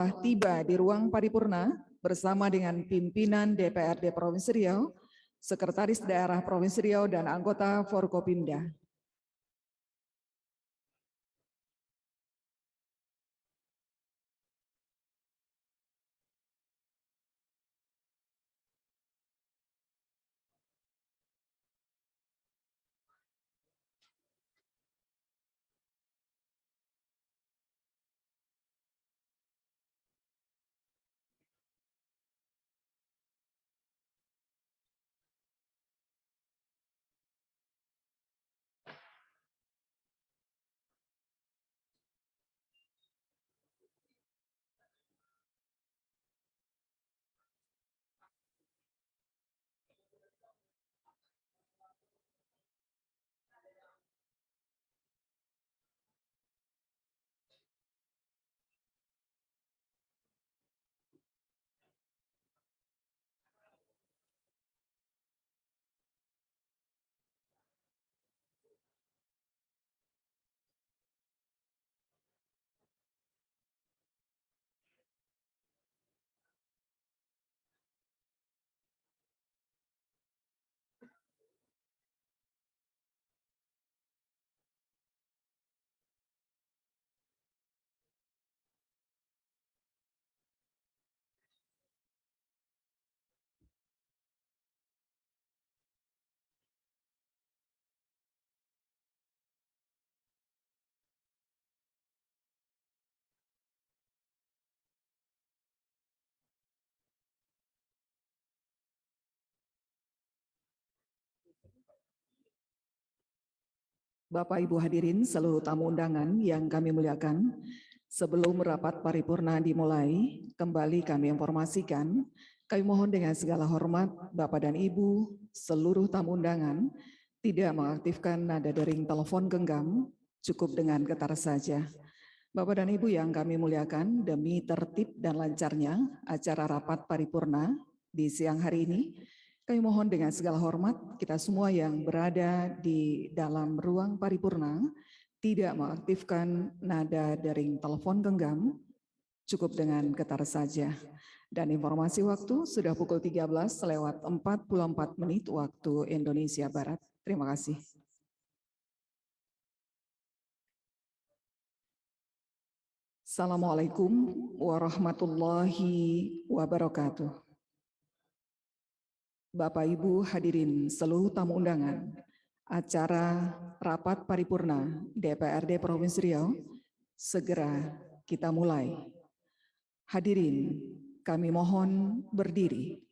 telah tiba di ruang paripurna bersama dengan pimpinan DPRD Provinsi Riau, Sekretaris Daerah Provinsi Riau, dan anggota Forkopimda. Bapak Ibu hadirin seluruh tamu undangan yang kami muliakan, sebelum rapat paripurna dimulai, kembali kami informasikan, kami mohon dengan segala hormat Bapak dan Ibu seluruh tamu undangan tidak mengaktifkan nada dering telepon genggam, cukup dengan getar saja. Bapak dan Ibu yang kami muliakan, demi tertib dan lancarnya acara rapat paripurna di siang hari ini, kami mohon dengan segala hormat kita semua yang berada di dalam ruang paripurna tidak mengaktifkan nada dering telepon genggam, cukup dengan getar saja. Dan informasi waktu sudah pukul 13:44 waktu Indonesia Barat. Terima kasih. Assalamualaikum warahmatullahi wabarakatuh. Bapak Ibu hadirin seluruh tamu undangan, acara rapat paripurna DPRD Provinsi Riau segera kita mulai. Hadirin, kami mohon berdiri.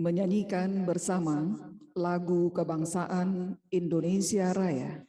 Menyanyikan bersama lagu kebangsaan Indonesia Raya.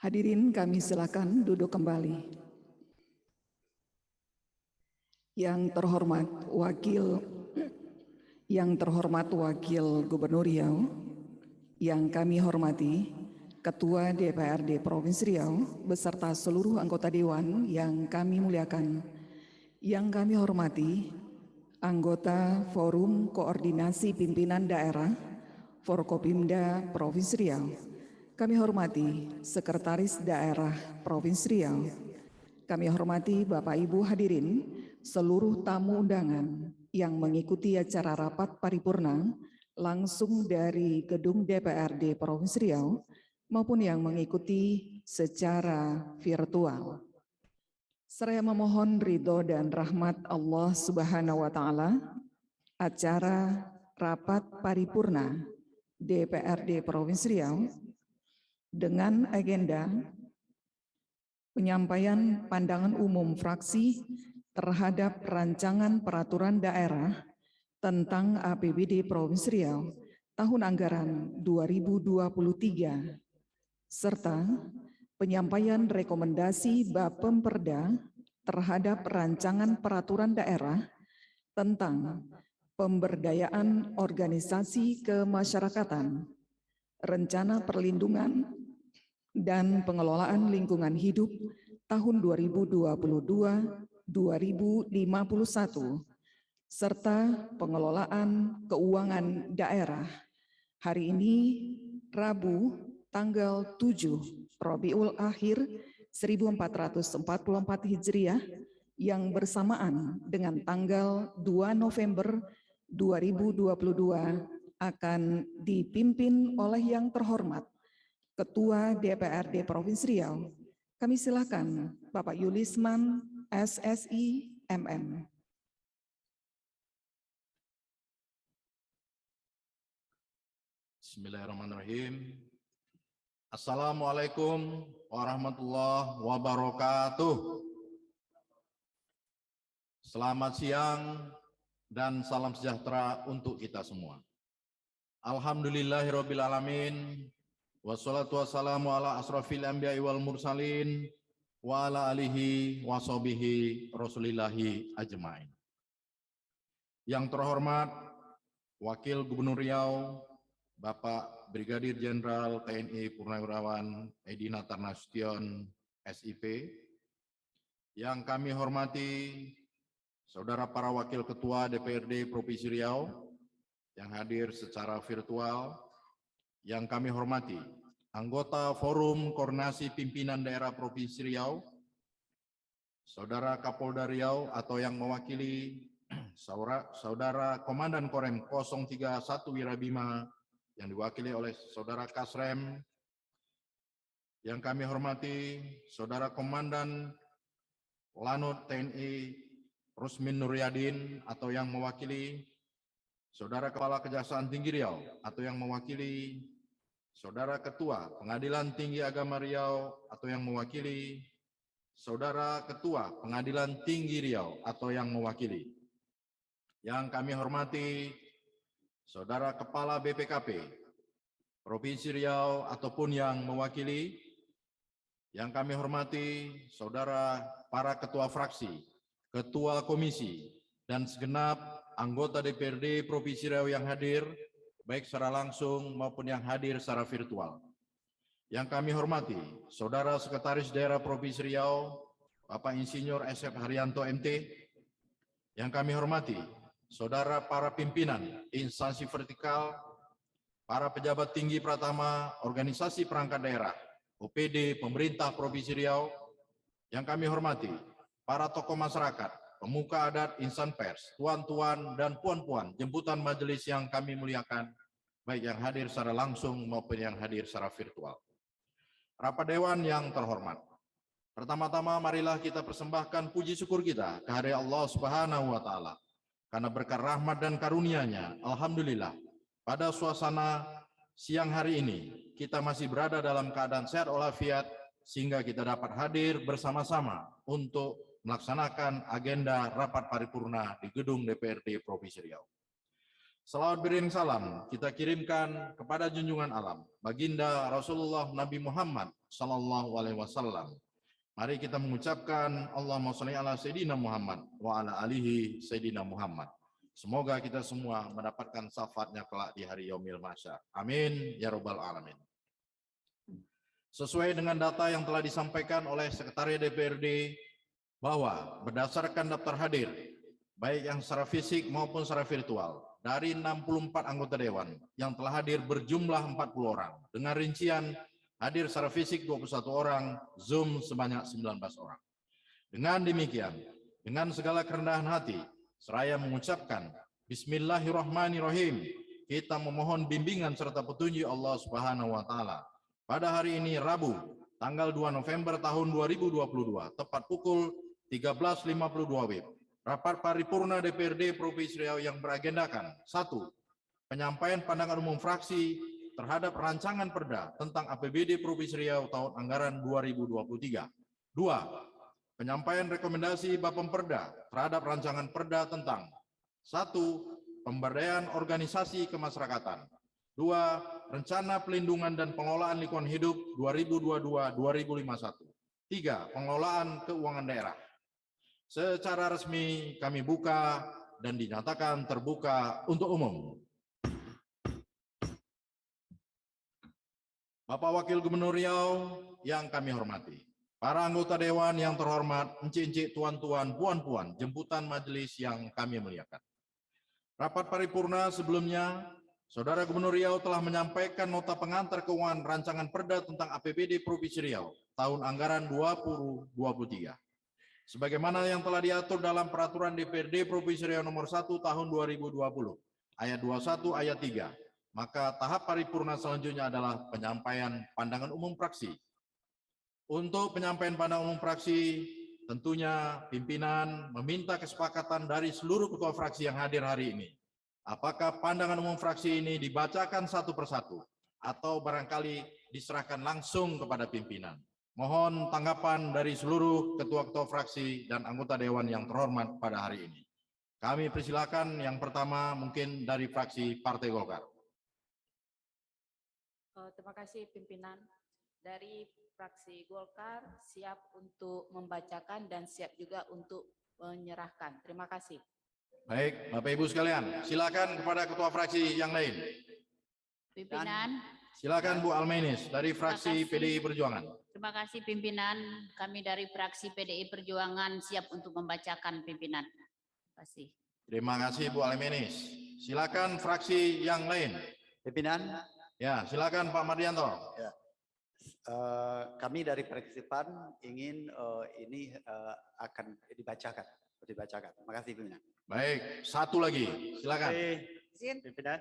Hadirin, kami silakan duduk kembali. Yang terhormat Wakil Gubernur Riau, yang kami hormati Ketua DPRD Provinsi Riau beserta seluruh anggota Dewan yang kami muliakan, yang kami hormati anggota Forum Koordinasi Pimpinan Daerah Forkopimda Provinsi Riau, kami hormati Sekretaris Daerah Provinsi Riau, kami hormati Bapak Ibu hadirin, seluruh tamu undangan yang mengikuti acara rapat paripurna langsung dari gedung DPRD Provinsi Riau maupun yang mengikuti secara virtual. Saya memohon ridho dan rahmat Allah Subhanahu wa Ta'ala, acara rapat paripurna DPRD Provinsi Riau dengan agenda penyampaian pandangan umum fraksi terhadap rancangan peraturan daerah tentang APBD Provinsi Riau tahun anggaran 2023 serta penyampaian rekomendasi Bapemperda terhadap rancangan peraturan daerah tentang pemberdayaan organisasi kemasyarakatan, rencana perlindungan dan pengelolaan lingkungan hidup tahun 2022-2051 serta pengelolaan keuangan daerah. Hari ini Rabu tanggal 7 Rabiul Akhir 1444 Hijriah yang bersamaan dengan tanggal 2 November 2022 akan dipimpin oleh yang terhormat Ketua DPRD Provinsi Riau. Kami silakan Bapak Yulisman SSI MM. Bismillahirrahmanirrahim. Assalamualaikum warahmatullahi wabarakatuh. Selamat siang dan salam sejahtera untuk kita semua. Alhamdulillahirabbil alamin. Wassalatu wassalamu ala asrafil anbiya'i wal mursalin wa ala alihi wa sahbihi rasulillahi ajmain. Yang terhormat Wakil Gubernur Riau Bapak Brigadir Jenderal TNI Purnawirawan Edi Natar Nasution SIP, yang kami hormati saudara para Wakil Ketua DPRD Provinsi Riau yang hadir secara virtual, yang kami hormati anggota Forum Koordinasi Pimpinan Daerah Provinsi Riau, Saudara Kapolda Riau atau yang mewakili Saudara Komandan Korem 031 Wirabima yang diwakili oleh Saudara Kasrem, yang kami hormati Saudara Komandan Lanut TNI Rusmin Nuryadin atau yang mewakili Saudara Kepala Kejaksaan Tinggi Riau atau yang mewakili Saudara Ketua Pengadilan Tinggi Agama Riau atau yang mewakili Saudara Ketua Pengadilan Tinggi Riau atau yang mewakili. Yang kami hormati Saudara Kepala BPKP Provinsi Riau ataupun yang mewakili. Yang kami hormati Saudara para Ketua Fraksi, Ketua Komisi, dan segenap anggota DPRD Provinsi Riau yang hadir, baik secara langsung maupun yang hadir secara virtual. Yang kami hormati Saudara Sekretaris Daerah Provinsi Riau, Bapak Insinyur SF Haryanto MT. Yang kami hormati Saudara para pimpinan instansi vertikal, para pejabat tinggi pratama, organisasi perangkat daerah, OPD, pemerintah Provinsi Riau. Yang kami hormati para tokoh masyarakat, pemuka adat, insan pers, tuan-tuan dan puan-puan, jemputan majelis yang kami muliakan, baik yang hadir secara langsung maupun yang hadir secara virtual. Rapat Dewan yang terhormat, pertama-tama marilah kita persembahkan puji syukur kita kehadirat Allah Subhanahu wa Ta'ala. Karena berkat rahmat dan karunia-Nya, alhamdulillah, pada suasana siang hari ini kita masih berada dalam keadaan sehat walafiat sehingga kita dapat hadir bersama-sama untuk melaksanakan agenda rapat paripurna di gedung DPRD Provinsi Riau. Salawat beriring salam kita kirimkan kepada junjungan alam, baginda Rasulullah Nabi Muhammad Sallallahu Alaihi Wasallam. Mari kita mengucapkan Allahumma sholli ala Sayyidina Muhammad wa ala alihi Sayyidina Muhammad. Semoga kita semua mendapatkan syafaatnya kelak di hari Yaumil Mahsyar. Amin ya rabbal alamin. Sesuai dengan data yang telah disampaikan oleh Sekretariat DPRD bahwa berdasarkan daftar hadir, baik yang secara fisik maupun secara virtual, dari 64 anggota Dewan yang telah hadir berjumlah 40 orang, dengan rincian hadir secara fisik 21 orang, Zoom sebanyak 19 orang. Dengan demikian, dengan segala kerendahan hati, seraya mengucapkan Bismillahirrahmanirrahim, kita memohon bimbingan serta petunjuk Allah Subhanahu wa Ta'ala. Pada hari ini Rabu, tanggal 2 November tahun 2022, tepat pukul 13.52 WIB. Rapat paripurna DPRD Provinsi Riau yang beragendakan: 1. Penyampaian pandangan umum fraksi terhadap rancangan perda tentang APBD Provinsi Riau tahun anggaran 2023. 2. Penyampaian rekomendasi Bapemperda terhadap rancangan perda tentang 1. Pemberdayaan organisasi kemasyarakatan. 2. Rencana pelindungan dan pengelolaan lingkungan hidup 2022-2051. 3. Pengelolaan keuangan daerah. Secara resmi kami buka dan dinyatakan terbuka untuk umum. Bapak Wakil Gubernur Riau yang kami hormati, para anggota Dewan yang terhormat, encik-encik, tuan-tuan, puan-puan, jemputan majelis yang kami muliakan. Rapat paripurna sebelumnya, Saudara Gubernur Riau telah menyampaikan nota pengantar keuangan rancangan perda tentang APBD Provinsi Riau tahun anggaran 2023. Sebagaimana yang telah diatur dalam Peraturan DPRD Provinsi Riau nomor 1 tahun 2020, ayat 21 ayat 3, maka tahap paripurna selanjutnya adalah penyampaian pandangan umum fraksi. Untuk penyampaian pandangan umum fraksi, tentunya pimpinan meminta kesepakatan dari seluruh ketua fraksi yang hadir hari ini. Apakah pandangan umum fraksi ini dibacakan satu persatu atau barangkali diserahkan langsung kepada pimpinan? Mohon tanggapan dari seluruh ketua-ketua fraksi dan anggota Dewan yang terhormat pada hari ini. Kami persilakan yang pertama mungkin dari fraksi Partai Golkar. Terima kasih pimpinan. Dari fraksi Golkar siap untuk membacakan dan siap juga untuk menyerahkan. Terima kasih. Baik, Bapak Ibu sekalian, silakan kepada ketua fraksi yang lain. Pimpinan. Silakan Bu Almenis dari fraksi PDI Perjuangan. Terima kasih pimpinan. Kami dari fraksi PDI Perjuangan siap untuk membacakan pimpinan. Terima kasih. Terima kasih Bu Almenis. Silakan fraksi yang lain. Pimpinan. Ya, silakan Pak Mardianto. Ya. Kami dari fraksi PAN ingin ini akan dibacakan. Terima kasih pimpinan. Baik, satu lagi. Silakan. Pimpinan.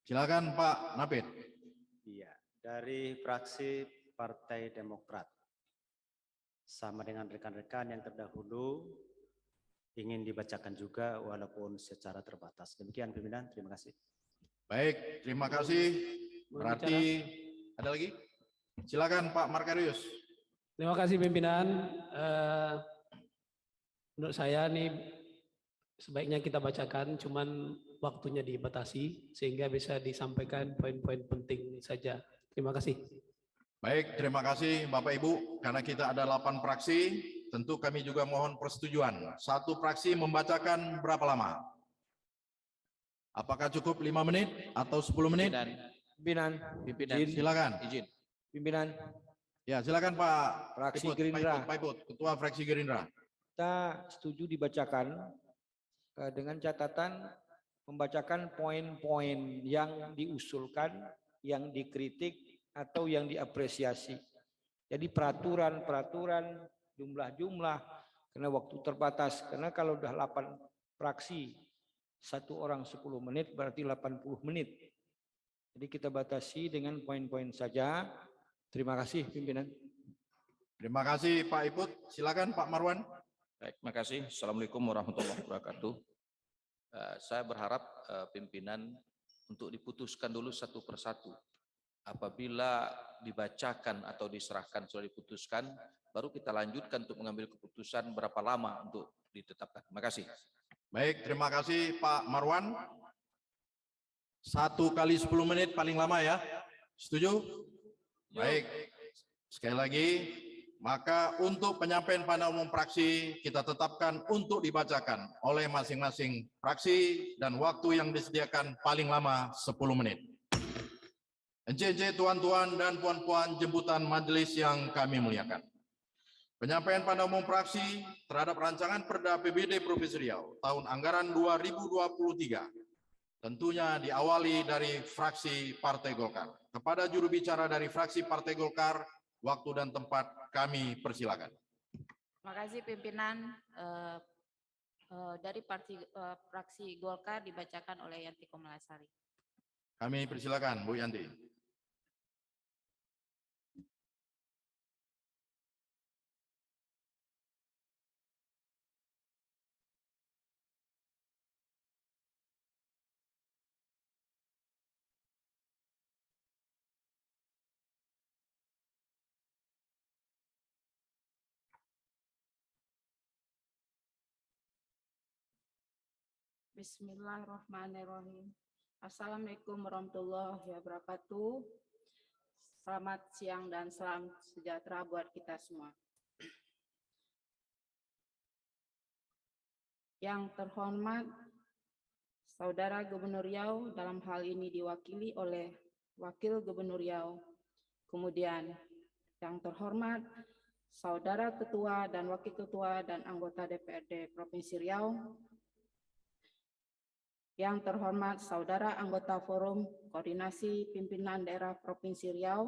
Silakan Pak Napit. Iya, dari fraksi Partai Demokrat. Sama dengan rekan-rekan yang terdahulu, ingin dibacakan juga walaupun secara terbatas. Demikian pimpinan, terima kasih. Baik, terima kasih. Berarti ada lagi? Silakan Pak Markarius. Terima kasih pimpinan. Menurut saya nih sebaiknya kita bacakan, cuman waktunya dibatasi sehingga bisa disampaikan poin-poin penting saja. Terima kasih. Baik, terima kasih Bapak Ibu. Karena kita ada 8 fraksi, tentu kami juga mohon persetujuan. Satu fraksi membacakan berapa lama? Apakah cukup 5 menit atau 10 menit? Pimpinan. Silakan. Izin. Pimpinan. Ya, silakan Pak Fraksi Iput, Gerindra. Pak Iput, Ketua Fraksi Gerindra. Kita setuju dibacakan dengan catatan membacakan poin-poin yang diusulkan, yang dikritik atau yang diapresiasi. Jadi peraturan-peraturan, jumlah-jumlah, karena waktu terbatas. Karena kalau udah 8 fraksi, satu orang 10 menit berarti 80 menit. Jadi kita batasi dengan poin-poin saja. Terima kasih pimpinan. Terima kasih Pak Iput. Silakan Pak Marwan. Baik, terima kasih. Assalamualaikum warahmatullahi wabarakatuh. Saya berharap pimpinan untuk diputuskan dulu satu persatu. Apabila dibacakan atau diserahkan sudah diputuskan, baru kita lanjutkan untuk mengambil keputusan berapa lama untuk ditetapkan. Terima kasih. Baik, terima kasih Pak Marwan. 1 kali 10 menit paling lama ya. Setuju? Baik. Sekali lagi, maka untuk penyampaian pandangan umum fraksi kita tetapkan untuk dibacakan oleh masing-masing fraksi dan waktu yang disediakan paling lama 10 menit. Encik-encik, tuan-tuan dan puan-puan jemputan majelis yang kami muliakan. Penyampaian pandangan umum fraksi terhadap rancangan Perda APBD Provinsi Riau tahun anggaran 2023 tentunya diawali dari fraksi Partai Golkar. Kepada juru bicara dari fraksi Partai Golkar, waktu dan tempat kami persilakan. Terima kasih pimpinan. Dari fraksi Golkar dibacakan oleh Yanti Komalasari. Kami persilakan Bu Yanti. Bismillahirrahmanirrahim. Assalamualaikum warahmatullahi wabarakatuh. Selamat siang dan salam sejahtera buat kita semua. Yang terhormat Saudara Gubernur Riau, dalam hal ini diwakili oleh Wakil Gubernur Riau. Kemudian yang terhormat Saudara Ketua dan Wakil Ketua dan anggota DPRD Provinsi Riau. Yang terhormat Saudara anggota Forum Koordinasi Pimpinan Daerah Provinsi Riau.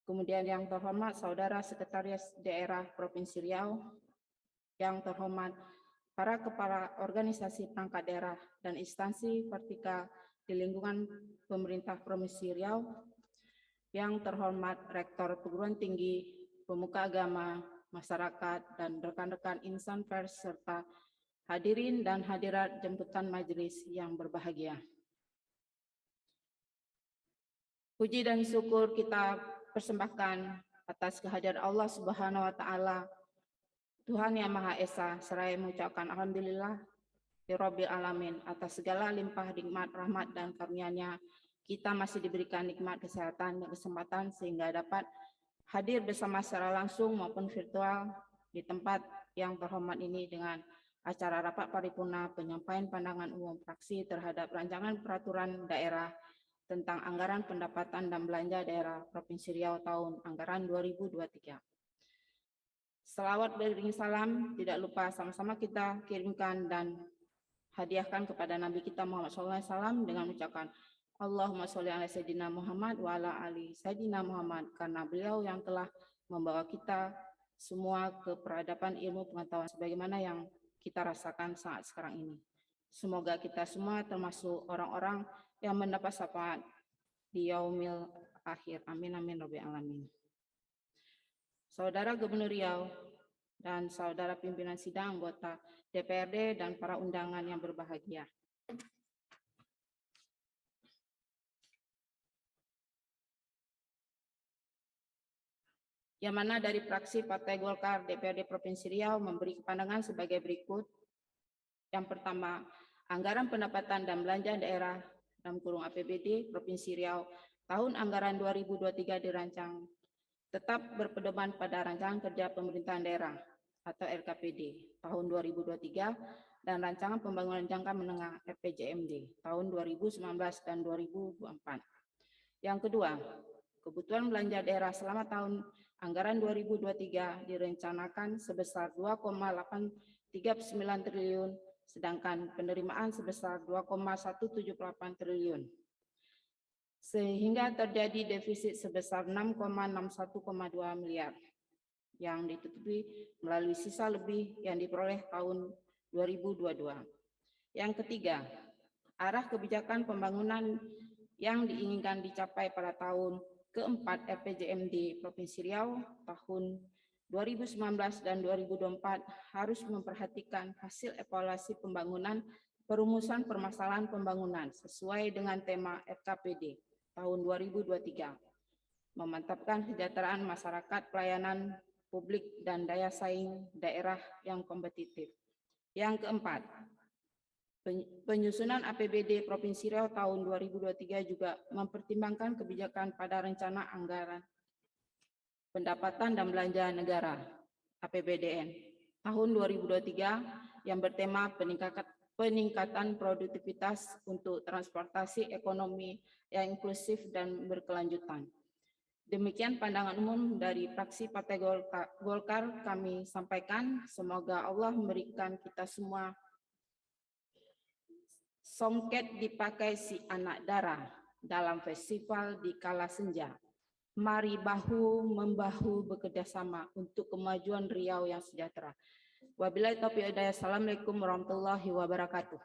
Kemudian yang terhormat Saudara Sekretaris Daerah Provinsi Riau. Yang terhormat para kepala organisasi perangkat daerah dan instansi vertikal di lingkungan pemerintah Provinsi Riau. Yang terhormat Rektor Perguruan Tinggi, pemuka agama, masyarakat, dan rekan-rekan insan pers serta hadirin dan hadirat jemputan majelis yang berbahagia. Puji dan syukur kita persembahkan atas kehadiran Allah Subhanahu wa taala, Tuhan yang Maha Esa, seraya mengucapkan alhamdulillah Rabbil alamin atas segala limpah nikmat, rahmat dan karunia-Nya. Kita masih diberikan nikmat kesehatan dan kesempatan sehingga dapat hadir bersama secara langsung maupun virtual di tempat yang terhormat ini dengan acara rapat paripurna penyampaian pandangan umum fraksi terhadap rancangan peraturan daerah tentang anggaran pendapatan dan belanja daerah Provinsi Riau tahun anggaran 2023. Selawat beriring salam tidak lupa sama-sama kita kirimkan dan hadiahkan kepada Nabi kita Muhammad SAW dengan ucapan Allahumma sholli ala Sayyidina Muhammad wa ala ali Sayyidina Muhammad, karena beliau yang telah membawa kita semua ke peradaban ilmu pengetahuan sebagaimana yang kita rasakan saat sekarang ini. Semoga kita semua termasuk orang-orang yang mendapat syafaat di yaumil akhir. Amin amin rabbil alamin. Saudara Gubernur Riau dan saudara pimpinan sidang anggota DPRD dan para undangan yang berbahagia. Yang mana dari fraksi Partai Golkar DPRD Provinsi Riau memberi pandangan sebagai berikut. Yang pertama, anggaran pendapatan dan belanja daerah dalam kurung APBD Provinsi Riau tahun anggaran 2023 dirancang tetap berpedoman pada rancangan kerja pemerintahan daerah atau RKPD tahun 2023 dan rancangan pembangunan jangka menengah RPJMD tahun 2019 dan 2024. Yang kedua, kebutuhan belanja daerah selama tahun anggaran 2023 direncanakan sebesar 2,839 triliun, sedangkan penerimaan sebesar 2,178 triliun. Sehingga terjadi defisit sebesar 6,61,2 miliar yang ditutupi melalui sisa lebih yang diperoleh tahun 2022. Yang ketiga, arah kebijakan pembangunan yang diinginkan dicapai pada tahun keempat RPJMD Provinsi Riau tahun 2019 dan 2024 harus memperhatikan hasil evaluasi pembangunan, perumusan permasalahan pembangunan sesuai dengan tema RKPD tahun 2023, memantapkan kesejahteraan masyarakat, pelayanan publik dan daya saing daerah yang kompetitif. Yang keempat, Penyusunan APBD Provinsi Riau tahun 2023 juga mempertimbangkan kebijakan pada rencana anggaran pendapatan dan belanja negara APBDN tahun 2023 yang bertema peningkatan produktivitas untuk transportasi ekonomi yang inklusif dan berkelanjutan. Demikian pandangan umum dari fraksi Partai Golkar kami sampaikan. Semoga Allah memberikan kita semua songket dipakai si anak darah dalam festival di kala senja. Mari bahu-membahu bekerjasama untuk kemajuan Riau yang sejahtera. Wabillahi taufiq wal hidayah. Assalamualaikum warahmatullahi wabarakatuh.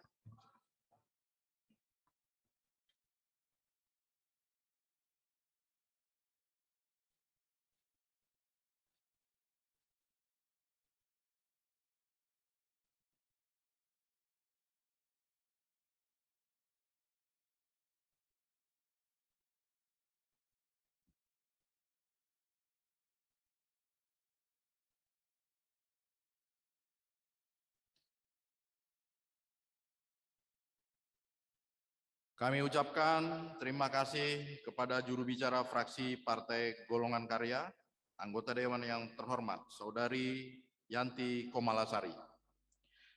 Kami ucapkan terima kasih kepada juru bicara fraksi Partai Golongan Karya, anggota Dewan yang terhormat, Saudari Yanti Komalasari.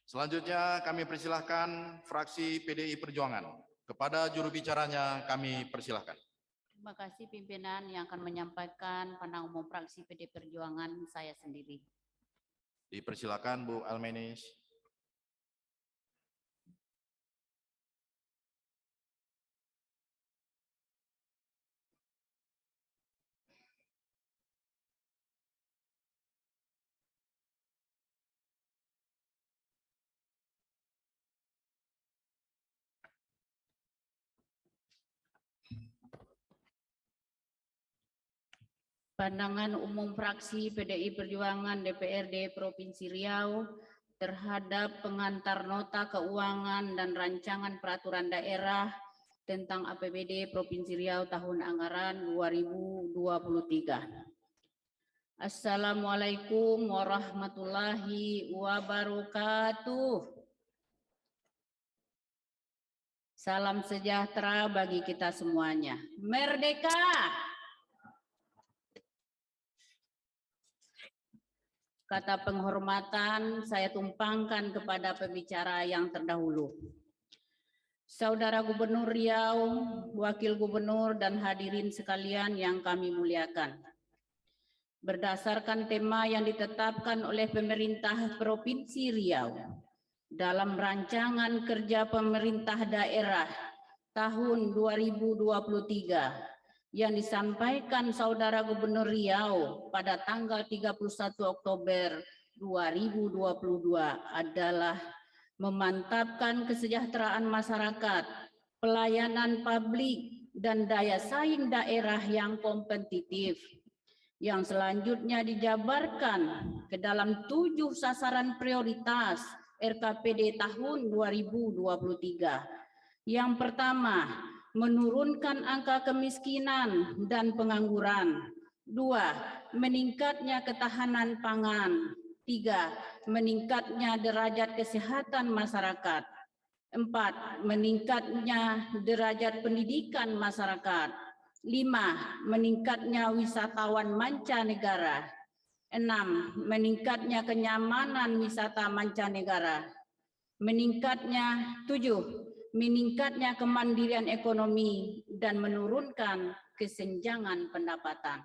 Selanjutnya kami persilahkan fraksi PDI Perjuangan. Kepada juru bicaranya kami persilahkan. Terima kasih pimpinan yang akan menyampaikan pandangan umum fraksi PDI Perjuangan saya sendiri. Dipersilakan Bu Almenis. Pandangan umum fraksi PDI Perjuangan DPRD Provinsi Riau terhadap pengantar nota keuangan dan rancangan peraturan daerah tentang APBD Provinsi Riau tahun anggaran 2023. Assalamualaikum warahmatullahi wabarakatuh. Salam sejahtera bagi kita semuanya. Merdeka! Kata penghormatan saya tumpangkan kepada pembicara yang terdahulu. Saudara Gubernur Riau, Wakil Gubernur dan hadirin sekalian yang kami muliakan. Berdasarkan tema yang ditetapkan oleh pemerintah Provinsi Riau dalam rancangan kerja pemerintah daerah tahun 2023 yang disampaikan Saudara Gubernur Riau pada tanggal 31 Oktober 2022 adalah memantapkan kesejahteraan masyarakat, pelayanan publik, dan daya saing daerah yang kompetitif. Yang selanjutnya dijabarkan ke dalam 7 sasaran prioritas RKPD tahun 2023. Yang pertama, menurunkan angka kemiskinan dan pengangguran. 2. Meningkatnya ketahanan pangan. 3. Meningkatnya derajat kesehatan masyarakat. 4. Meningkatnya derajat pendidikan masyarakat. 5. Meningkatnya wisatawan mancanegara. 6. Meningkatnya kenyamanan wisata mancanegara. 7. Meningkatnya kemandirian ekonomi dan menurunkan kesenjangan pendapatan.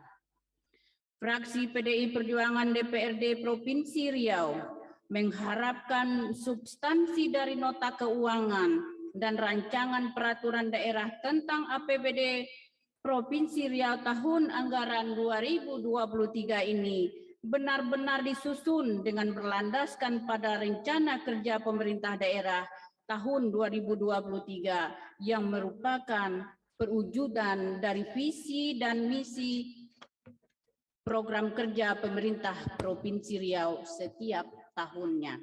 Fraksi PDI Perjuangan DPRD Provinsi Riau mengharapkan substansi dari nota keuangan dan rancangan peraturan daerah tentang APBD Provinsi Riau tahun anggaran 2023 ini benar-benar disusun dengan berlandaskan pada rencana kerja pemerintah daerah tahun 2023 yang merupakan perwujudan dari visi dan misi program kerja pemerintah Provinsi Riau setiap tahunnya.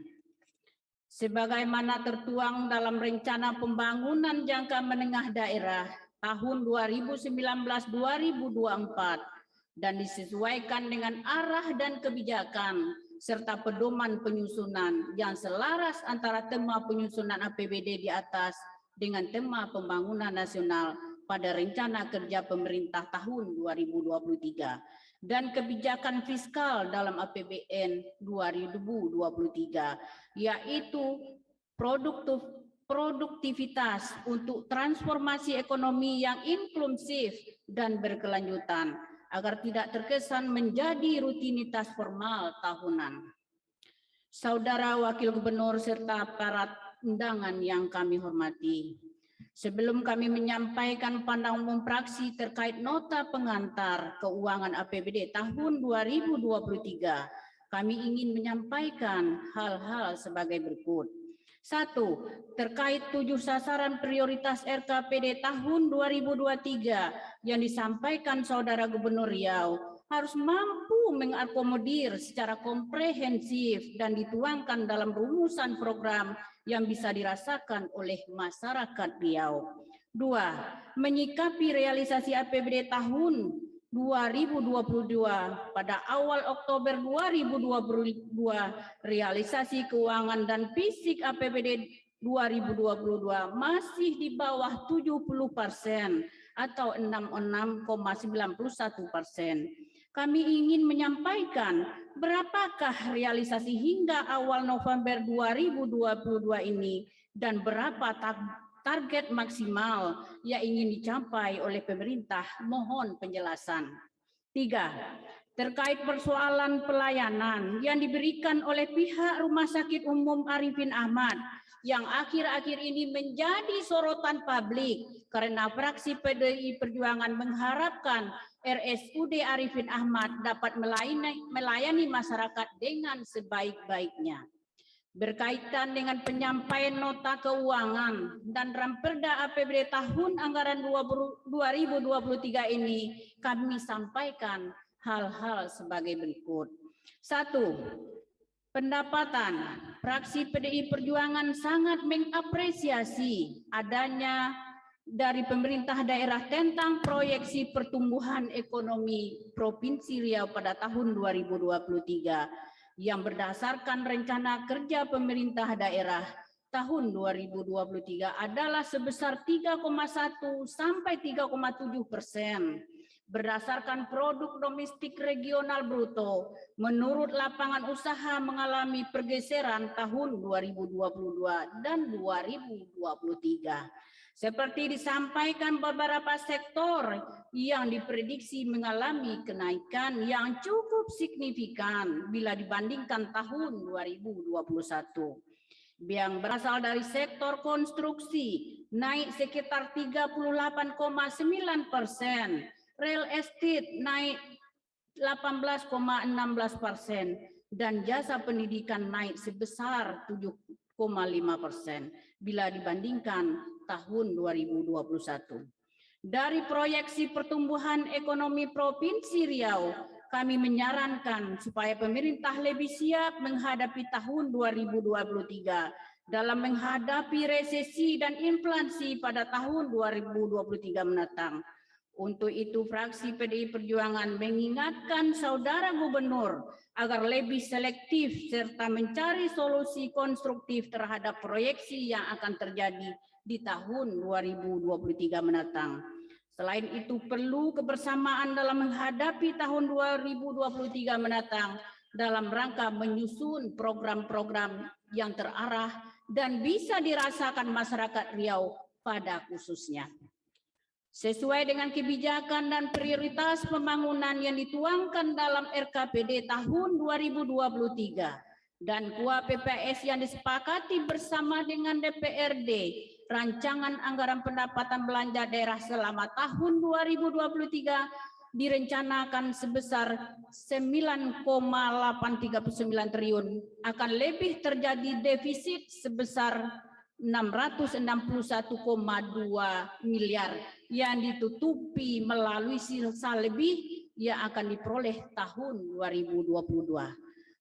Sebagaimana tertuang dalam rencana pembangunan jangka menengah daerah tahun 2019-2024 dan disesuaikan dengan arah dan kebijakan serta pedoman penyusunan yang selaras antara tema penyusunan APBD di atas dengan tema pembangunan nasional pada rencana kerja pemerintah tahun 2023 dan kebijakan fiskal dalam APBN 2023, yaitu produktivitas untuk transformasi ekonomi yang inklusif dan berkelanjutan agar tidak terkesan menjadi rutinitas formal tahunan. Saudara Wakil Gubernur serta para undangan yang kami hormati, sebelum kami menyampaikan pandangan umum fraksi terkait nota pengantar keuangan APBD tahun 2023, kami ingin menyampaikan hal-hal sebagai berikut. 1. Terkait 7 sasaran prioritas RKPD tahun 2023 yang disampaikan Saudara Gubernur Riau harus mampu mengakomodir secara komprehensif dan dituangkan dalam rumusan program yang bisa dirasakan oleh masyarakat Riau. 2. Menyikapi realisasi APBD tahun 2022 pada awal Oktober 2022, realisasi keuangan dan fisik APBD 2022 masih di bawah 70% atau 66,91%. Kami ingin menyampaikan berapakah realisasi hingga awal November 2022 ini dan berapa target maksimal yang ingin dicapai oleh pemerintah. Mohon penjelasan. 3. Terkait persoalan pelayanan yang diberikan oleh pihak Rumah Sakit Umum Arifin Ahmad yang akhir-akhir ini menjadi sorotan publik karena fraksi PDI Perjuangan mengharapkan RSUD Arifin Ahmad dapat melayani masyarakat dengan sebaik-baiknya. Berkaitan dengan penyampaian nota keuangan dan Ramperda APBD tahun anggaran 2023 ini, kami sampaikan hal-hal sebagai berikut. 1. Pendapatan fraksi PDI Perjuangan sangat mengapresiasi adanya dari pemerintah daerah tentang proyeksi pertumbuhan ekonomi Provinsi Riau pada tahun 2023 yang berdasarkan rencana kerja pemerintah daerah tahun 2023 adalah sebesar 3,1 sampai 3,7%. Berdasarkan produk domestik regional bruto, menurut lapangan usaha mengalami pergeseran tahun 2022 dan 2023. Seperti disampaikan beberapa sektor yang diprediksi mengalami kenaikan yang cukup signifikan bila dibandingkan tahun 2021. Yang berasal dari sektor konstruksi naik sekitar 38,9%, real estate naik 18,16%, dan jasa pendidikan naik sebesar 7,5% bila dibandingkan tahun 2021. Dari proyeksi pertumbuhan ekonomi Provinsi Riau, kami menyarankan supaya pemerintah lebih siap menghadapi tahun 2023 dalam menghadapi resesi dan inflasi pada tahun 2023 mendatang. Untuk itu, fraksi PDI Perjuangan mengingatkan Saudara Gubernur agar lebih selektif serta mencari solusi konstruktif terhadap proyeksi yang akan terjadi di tahun 2023 mendatang. Selain itu, perlu kebersamaan dalam menghadapi tahun 2023 mendatang dalam rangka menyusun program-program yang terarah dan bisa dirasakan masyarakat Riau pada khususnya. Sesuai dengan kebijakan dan prioritas pembangunan yang dituangkan dalam RKPD tahun 2023 dan KUA PPS yang disepakati bersama dengan DPRD, rancangan anggaran pendapatan belanja daerah selama tahun 2023 direncanakan sebesar 9,839 triliun, akan lebih terjadi defisit sebesar 661,2 miliar yang ditutupi melalui sisa lebih yang akan diperoleh tahun 2022.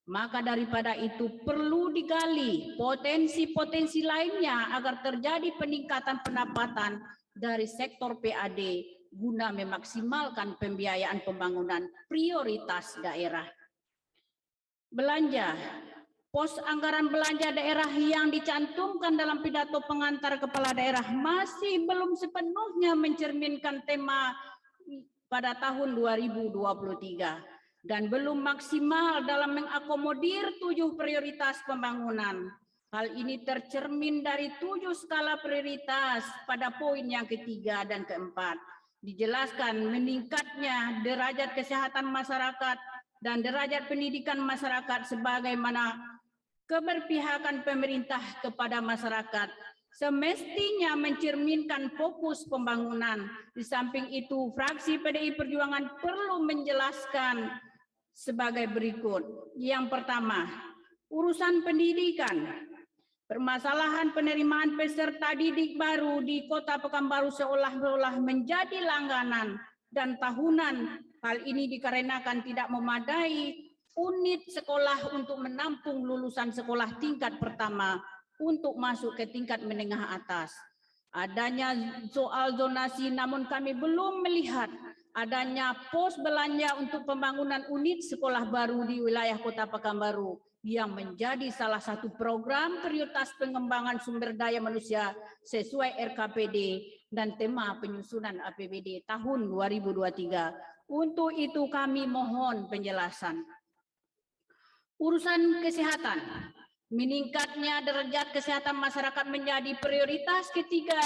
Maka daripada itu perlu digali potensi-potensi lainnya agar terjadi peningkatan pendapatan dari sektor PAD guna memaksimalkan pembiayaan pembangunan prioritas daerah. Belanja. Pos anggaran belanja daerah yang dicantumkan dalam pidato pengantar kepala daerah masih belum sepenuhnya mencerminkan tema pada tahun 2023 dan belum maksimal dalam mengakomodir 7 prioritas pembangunan. Hal ini tercermin dari 7 skala prioritas pada poin yang ketiga dan keempat. Dijelaskan meningkatnya derajat kesehatan masyarakat dan derajat pendidikan masyarakat sebagaimana keberpihakan pemerintah kepada masyarakat semestinya mencerminkan fokus pembangunan. Di samping itu, fraksi PDI Perjuangan perlu menjelaskan sebagai berikut. Yang pertama, urusan pendidikan. Permasalahan penerimaan peserta didik baru di Kota Pekanbaru seolah-olah menjadi langganan dan tahunan. Hal ini dikarenakan tidak memadai unit sekolah untuk menampung lulusan sekolah tingkat pertama untuk masuk ke tingkat menengah atas. Adanya soal zonasi, namun kami belum melihat adanya pos belanja untuk pembangunan unit sekolah baru di wilayah Kota Pekanbaru yang menjadi salah satu program prioritas pengembangan sumber daya manusia sesuai RKPD dan tema penyusunan APBD tahun 2023. Untuk itu kami mohon penjelasan. Urusan kesehatan, meningkatnya derajat kesehatan masyarakat menjadi prioritas ketiga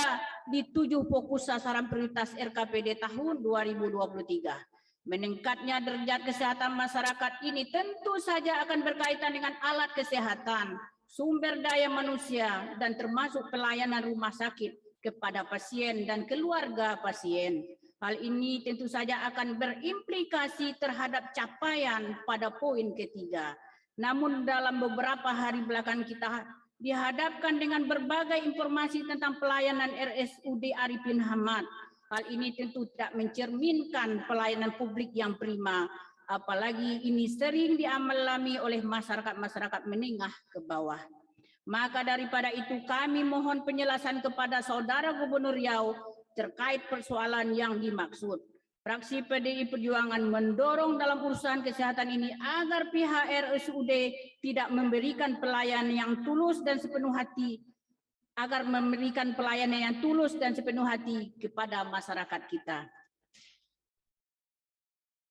di 7 fokus sasaran prioritas RKPD tahun 2023. Meningkatnya derajat kesehatan masyarakat ini tentu saja akan berkaitan dengan alat kesehatan, sumber daya manusia, dan termasuk pelayanan rumah sakit kepada pasien dan keluarga pasien. Hal ini tentu saja akan berimplikasi terhadap capaian pada poin ketiga. Namun dalam beberapa hari belakang kita dihadapkan dengan berbagai informasi tentang pelayanan RSUD Arifin Hamad. Hal ini tentu tidak mencerminkan pelayanan publik yang prima, apalagi ini sering dialami oleh masyarakat menengah ke bawah. Maka daripada itu kami mohon penjelasan kepada Saudara Gubernur Riau terkait persoalan yang dimaksud. Fraksi PDI Perjuangan mendorong dalam urusan kesehatan ini agar pihak RSUD tidak memberikan pelayanan yang tulus dan sepenuh hati, kepada masyarakat kita.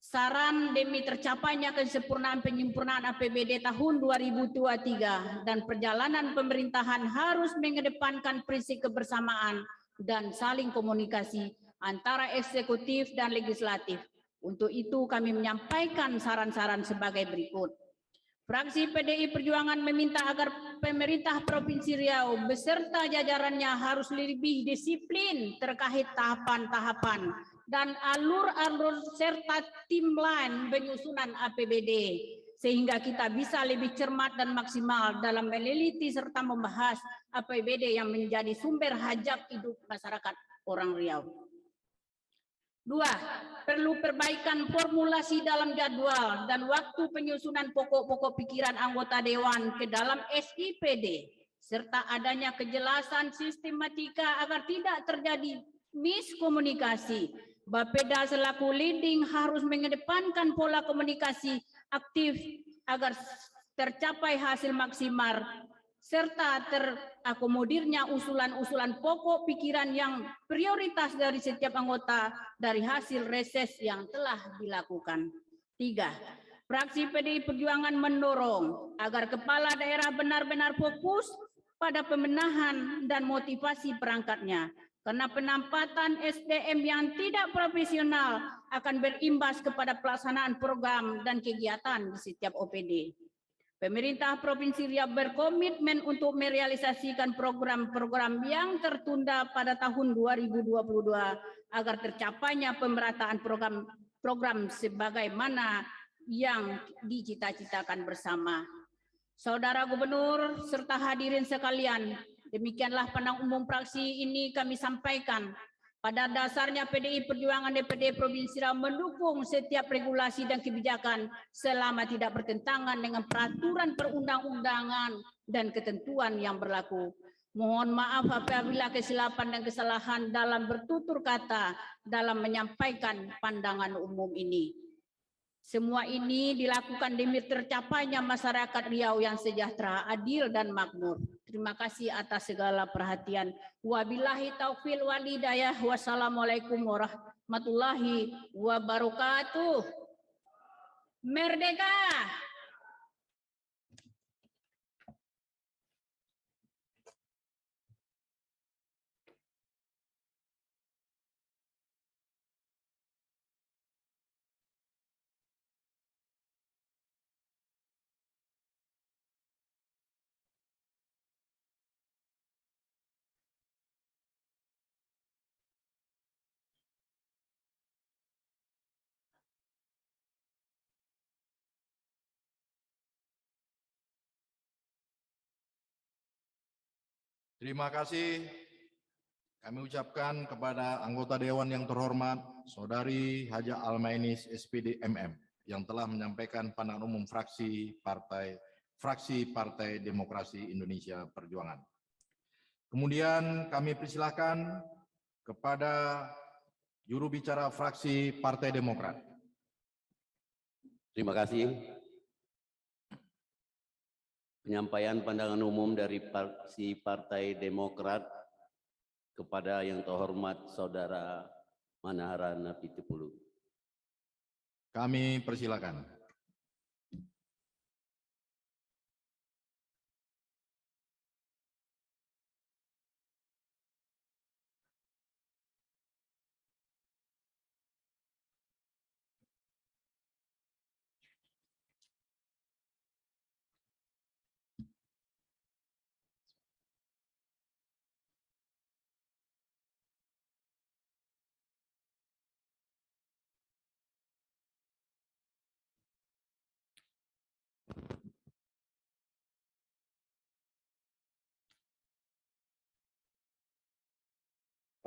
Saran demi tercapainya kesempurnaan penyempurnaan APBD tahun 2023 dan perjalanan pemerintahan harus mengedepankan prinsip kebersamaan dan saling komunikasi antara eksekutif dan legislatif. Untuk itu kami menyampaikan saran-saran sebagai berikut. Fraksi PDI Perjuangan meminta agar pemerintah Provinsi Riau beserta jajarannya harus lebih disiplin terkait tahapan-tahapan dan alur-alur serta timeline penyusunan APBD sehingga kita bisa lebih cermat dan maksimal dalam meneliti serta membahas APBD yang menjadi sumber hajat hidup masyarakat orang Riau. 2. Perlu perbaikan formulasi dalam jadwal dan waktu penyusunan pokok-pokok pikiran anggota Dewan ke dalam SIPD, serta adanya kejelasan sistematika agar tidak terjadi miskomunikasi. Bapeda selaku leading harus mengedepankan pola komunikasi aktif agar tercapai hasil maksimal, serta terakomodirnya usulan-usulan pokok pikiran yang prioritas dari setiap anggota dari hasil reses yang telah dilakukan. 3. Fraksi PDI Perjuangan mendorong agar kepala daerah benar-benar fokus pada pembenahan dan motivasi perangkatnya, karena penempatan SDM yang tidak profesional akan berimbas kepada pelaksanaan program dan kegiatan di setiap OPD. Pemerintah Provinsi Riau berkomitmen untuk merealisasikan program-program yang tertunda pada tahun 2022 agar tercapainya pemerataan program sebagaimana yang dicita-citakan bersama. Saudara Gubernur serta hadirin sekalian, demikianlah pandangan umum fraksi ini kami sampaikan. Pada dasarnya PDI Perjuangan DPD Provinsi Riau mendukung setiap regulasi dan kebijakan selama tidak bertentangan dengan peraturan perundang-undangan dan ketentuan yang berlaku. Mohon maaf apabila kesilapan dan kesalahan dalam bertutur kata dalam menyampaikan pandangan umum ini. Semua ini dilakukan demi tercapainya masyarakat Riau yang sejahtera, adil, dan makmur. Terima kasih atas segala perhatian. Wabillahi taufiq wal hidayah. Wassalamualaikum warahmatullahi wabarakatuh. Merdeka! Terima kasih kami ucapkan kepada anggota Dewan yang terhormat, Saudari Haja Almainis SPD MM, yang telah menyampaikan pandangan umum fraksi Partai Demokrasi Indonesia Perjuangan. Kemudian kami persilahkan kepada juru bicara fraksi Partai Demokrat. Terima kasih. Penyampaian pandangan umum dari fraksi Partai Demokrat kepada yang terhormat Saudara Manahara Napitupulu. Kami persilakan.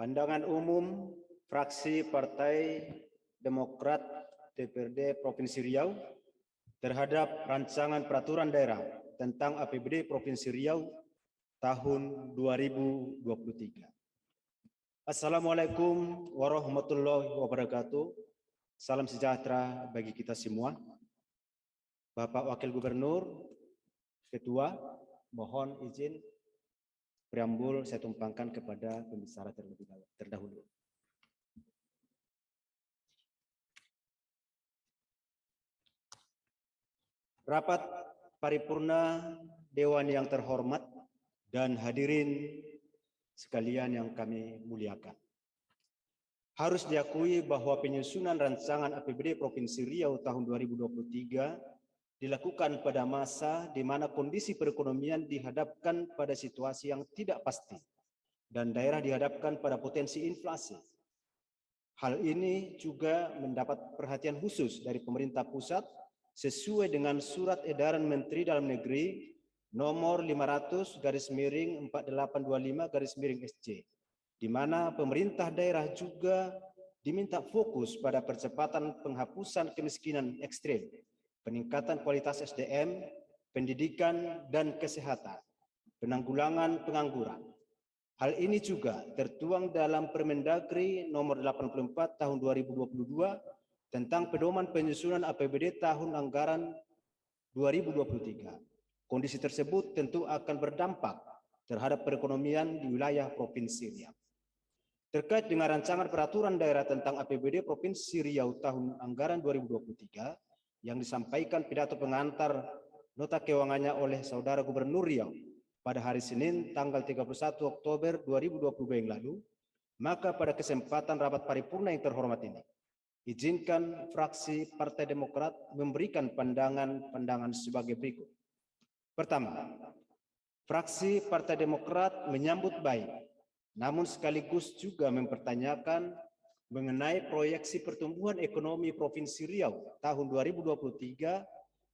Pandangan umum fraksi Partai Demokrat DPRD Provinsi Riau terhadap rancangan peraturan daerah tentang APBD Provinsi Riau tahun 2023. Assalamualaikum warahmatullahi wabarakatuh. Salam sejahtera bagi kita semua. Bapak Wakil Gubernur, Ketua, mohon izin preambul saya tumpangkan kepada pembicara terdahulu. Rapat paripurna Dewan yang terhormat dan hadirin sekalian yang kami muliakan. Harus diakui bahwa penyusunan rancangan APBD Provinsi Riau tahun 2023 dilakukan pada masa di mana kondisi perekonomian dihadapkan pada situasi yang tidak pasti dan daerah dihadapkan pada potensi inflasi. Hal ini juga mendapat perhatian khusus dari pemerintah pusat sesuai dengan Surat Edaran Menteri Dalam Negeri nomor 500/4825/SC, di mana pemerintah daerah juga diminta fokus pada percepatan penghapusan kemiskinan ekstrem, peningkatan kualitas SDM, pendidikan dan kesehatan, penanggulangan pengangguran. Hal ini juga tertuang dalam Permendagri nomor 84 tahun 2022 tentang pedoman penyusunan APBD tahun anggaran 2023. Kondisi tersebut tentu akan berdampak terhadap perekonomian di wilayah Provinsi Riau. Terkait dengan rancangan peraturan daerah tentang APBD Provinsi Riau tahun anggaran 2023, yang disampaikan pidato pengantar nota keuangannya oleh Saudara Gubernur Riau pada hari Senin tanggal 31 Oktober 2022 yang lalu, maka pada kesempatan rapat paripurna yang terhormat ini, izinkan fraksi Partai Demokrat memberikan pandangan sebagai berikut. Pertama, fraksi Partai Demokrat menyambut baik, namun sekaligus juga mempertanyakan mengenai proyeksi pertumbuhan ekonomi Provinsi Riau tahun 2023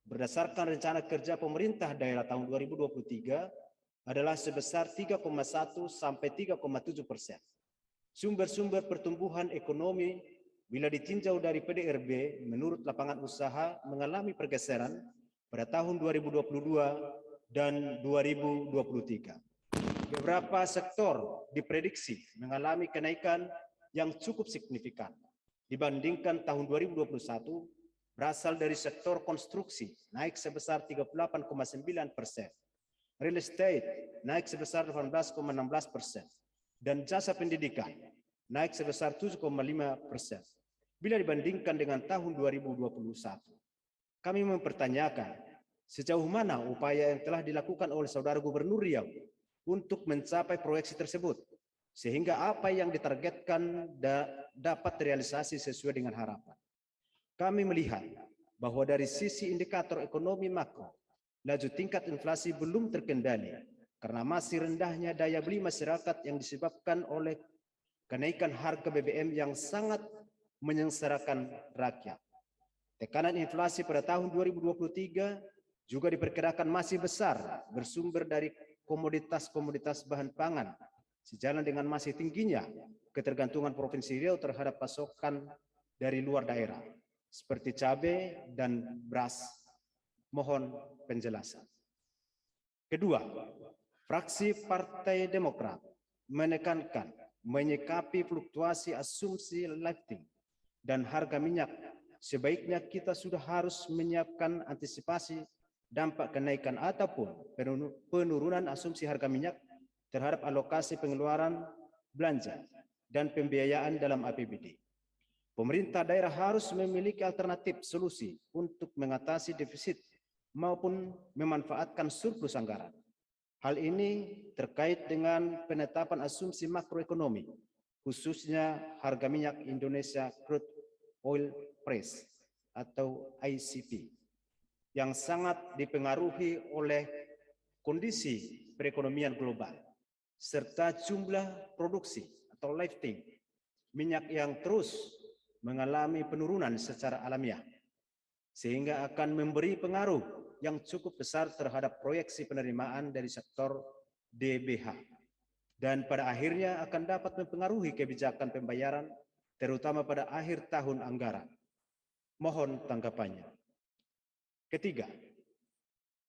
berdasarkan rencana kerja pemerintah daerah tahun 2023 adalah sebesar 3,1 sampai 3,7%. Sumber-sumber pertumbuhan ekonomi bila ditinjau dari PDRB menurut lapangan usaha mengalami pergeseran pada tahun 2022 dan 2023. Beberapa sektor diprediksi mengalami kenaikan yang cukup signifikan dibandingkan tahun 2021 berasal dari sektor konstruksi naik sebesar 38,9%, real estate naik sebesar 18,16%, dan jasa pendidikan naik sebesar 7,5%. Bila dibandingkan dengan tahun 2021, kami mempertanyakan sejauh mana upaya yang telah dilakukan oleh Saudara Gubernur Riau untuk mencapai proyeksi tersebut, sehingga apa yang ditargetkan dapat terrealisasi sesuai dengan harapan. Kami melihat bahwa dari sisi indikator ekonomi makro, laju tingkat inflasi belum terkendali karena masih rendahnya daya beli masyarakat yang disebabkan oleh kenaikan harga BBM yang sangat menyengsarakan rakyat. Tekanan inflasi pada tahun 2023 juga diperkirakan masih besar bersumber dari komoditas-komoditas bahan pangan, sejalan dengan masih tingginya ketergantungan Provinsi Riau terhadap pasokan dari luar daerah, seperti cabai dan beras. Mohon penjelasan. Kedua, fraksi Partai Demokrat menekankan menyikapi fluktuasi asumsi lifting dan harga minyak, sebaiknya kita sudah harus menyiapkan antisipasi dampak kenaikan ataupun penurunan asumsi harga minyak terhadap alokasi pengeluaran belanja dan pembiayaan dalam APBD. Pemerintah daerah harus memiliki alternatif solusi untuk mengatasi defisit maupun memanfaatkan surplus anggaran. Hal ini terkait dengan penetapan asumsi makroekonomi, khususnya harga minyak Indonesia Crude Oil Price atau ICP, yang sangat dipengaruhi oleh kondisi perekonomian global, serta jumlah produksi atau lifting minyak yang terus mengalami penurunan secara alamiah, sehingga akan memberi pengaruh yang cukup besar terhadap proyeksi penerimaan dari sektor DBH, dan pada akhirnya akan dapat mempengaruhi kebijakan pembayaran, terutama pada akhir tahun anggaran. Mohon tanggapannya. Ketiga,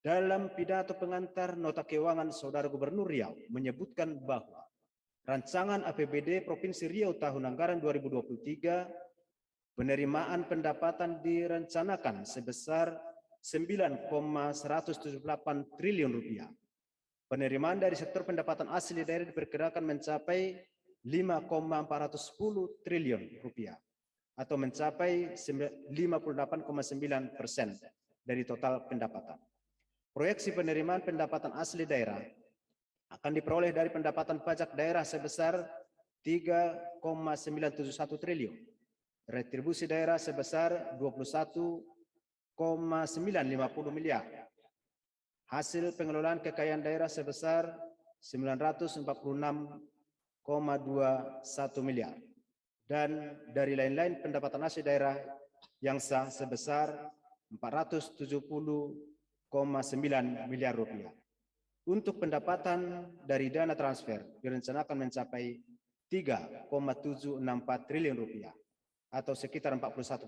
dalam pidato pengantar nota keuangan Saudara Gubernur Riau menyebutkan bahwa rancangan APBD Provinsi Riau tahun anggaran 2023 penerimaan pendapatan direncanakan sebesar 9,178 triliun rupiah. Penerimaan dari sektor pendapatan asli daerah diperkirakan mencapai 5,410 triliun rupiah atau mencapai 58,9% dari total pendapatan. Proyeksi penerimaan pendapatan asli daerah akan diperoleh dari pendapatan pajak daerah sebesar 3,971 triliun, retribusi daerah sebesar 21,950 miliar, hasil pengelolaan kekayaan daerah sebesar 946,21 miliar, dan dari lain-lain pendapatan asli daerah yang sah sebesar 470,9 miliar rupiah. Untuk pendapatan dari dana transfer direncanakan mencapai 3,764 triliun rupiah atau sekitar 41%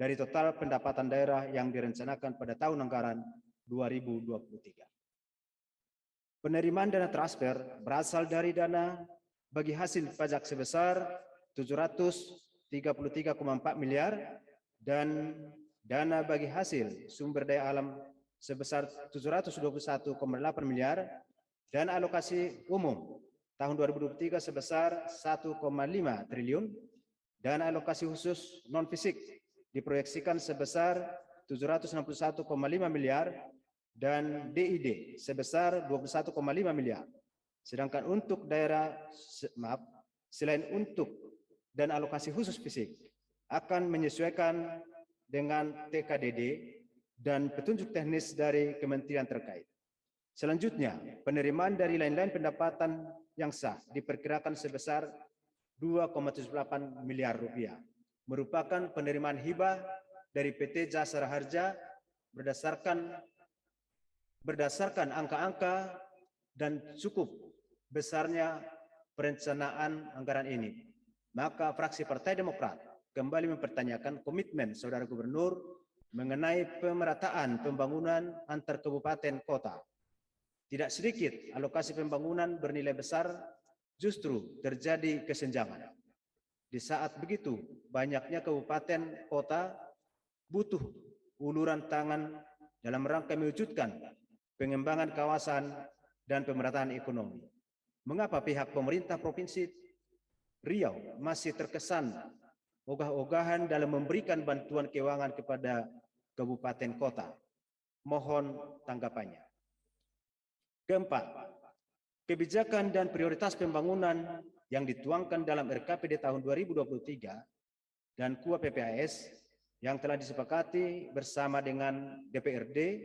dari total pendapatan daerah yang direncanakan pada tahun anggaran 2023. Penerimaan dana transfer berasal dari dana bagi hasil pajak sebesar 733,4 miliar dan dana bagi hasil sumber daya alam sebesar 721,8 miliar dan alokasi umum tahun 2023 sebesar 1,5 triliun dan alokasi khusus non fisik diproyeksikan sebesar 761,5 miliar dan DID sebesar 21,5 miliar. Sedangkan untuk daerah, selain untuk dan alokasi khusus fisik akan menyesuaikan dengan TKDD dan petunjuk teknis dari kementerian terkait. Selanjutnya, penerimaan dari lain-lain pendapatan yang sah diperkirakan sebesar 2,78 miliar rupiah, merupakan penerimaan hibah dari PT Jasara Harja berdasarkan angka-angka dan cukup besarnya perencanaan anggaran ini. Maka fraksi Partai Demokrat kembali mempertanyakan komitmen Saudara Gubernur mengenai pemerataan pembangunan antar kabupaten kota. Tidak sedikit alokasi pembangunan bernilai besar justru terjadi kesenjangan. Di saat begitu banyaknya kabupaten kota butuh uluran tangan dalam rangka mewujudkan pengembangan kawasan dan pemerataan ekonomi. Mengapa pihak pemerintah Provinsi Riau masih terkesan ogah-ogahan dalam memberikan bantuan keuangan kepada kabupaten kota? Mohon tanggapannya. Keempat, kebijakan dan prioritas pembangunan yang dituangkan dalam RKPD tahun 2023 dan KUA PPAS yang telah disepakati bersama dengan DPRD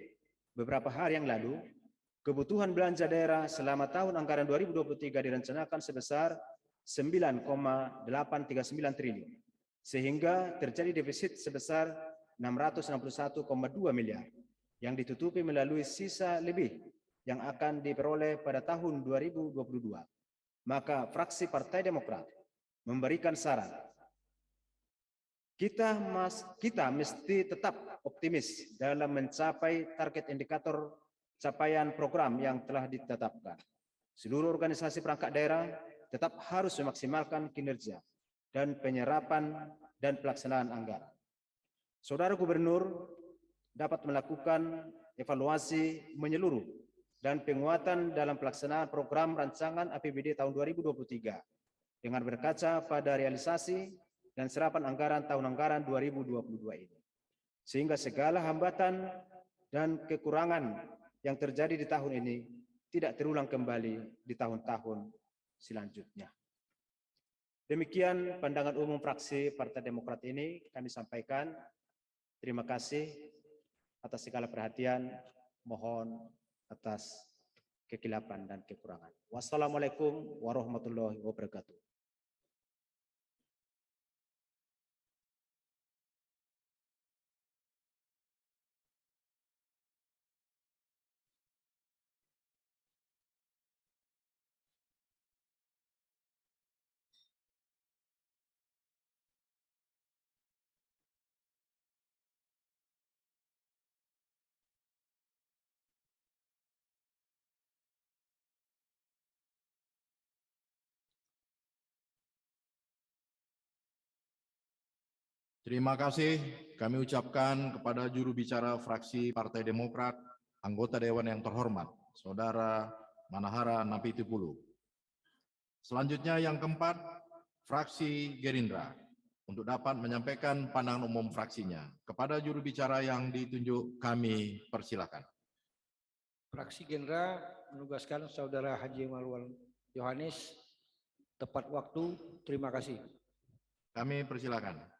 beberapa hari yang lalu, kebutuhan belanja daerah selama tahun anggaran 2023 direncanakan sebesar 9,839 triliun, sehingga terjadi defisit sebesar 661,2 miliar yang ditutupi melalui sisa lebih yang akan diperoleh pada tahun 2022. Maka fraksi Partai Demokrat memberikan saran, kita mesti tetap optimis dalam mencapai target indikator capaian program yang telah ditetapkan. Seluruh organisasi perangkat daerah tetap harus memaksimalkan kinerja dan penyerapan dan pelaksanaan anggaran. Saudara Gubernur dapat melakukan evaluasi menyeluruh dan penguatan dalam pelaksanaan program rancangan APBD tahun 2023 dengan berkaca pada realisasi dan serapan anggaran tahun anggaran 2022 ini. Sehingga segala hambatan dan kekurangan yang terjadi di tahun ini tidak terulang kembali di tahun-tahun selanjutnya. Demikian pandangan umum fraksi Partai Demokrat ini kami sampaikan. Terima kasih atas segala perhatian. Mohon atas kekilapan dan kekurangan. Wassalamualaikum warahmatullahi wabarakatuh. Terima kasih kami ucapkan kepada juru bicara fraksi Partai Demokrat, anggota Dewan yang terhormat, Saudara Manahara Napitupulu. Selanjutnya yang keempat, fraksi Gerindra untuk dapat menyampaikan pandangan umum fraksinya. Kepada juru bicara yang ditunjuk kami persilakan. Fraksi Gerindra menugaskan Saudara Haji Malwan Yohanes tepat waktu. Terima kasih. Kami persilakan.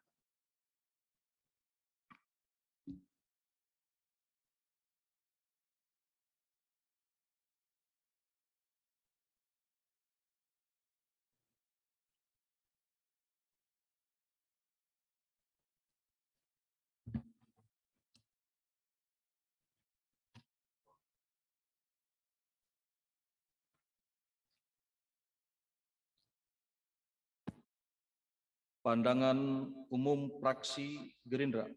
Pandangan umum fraksi Gerindra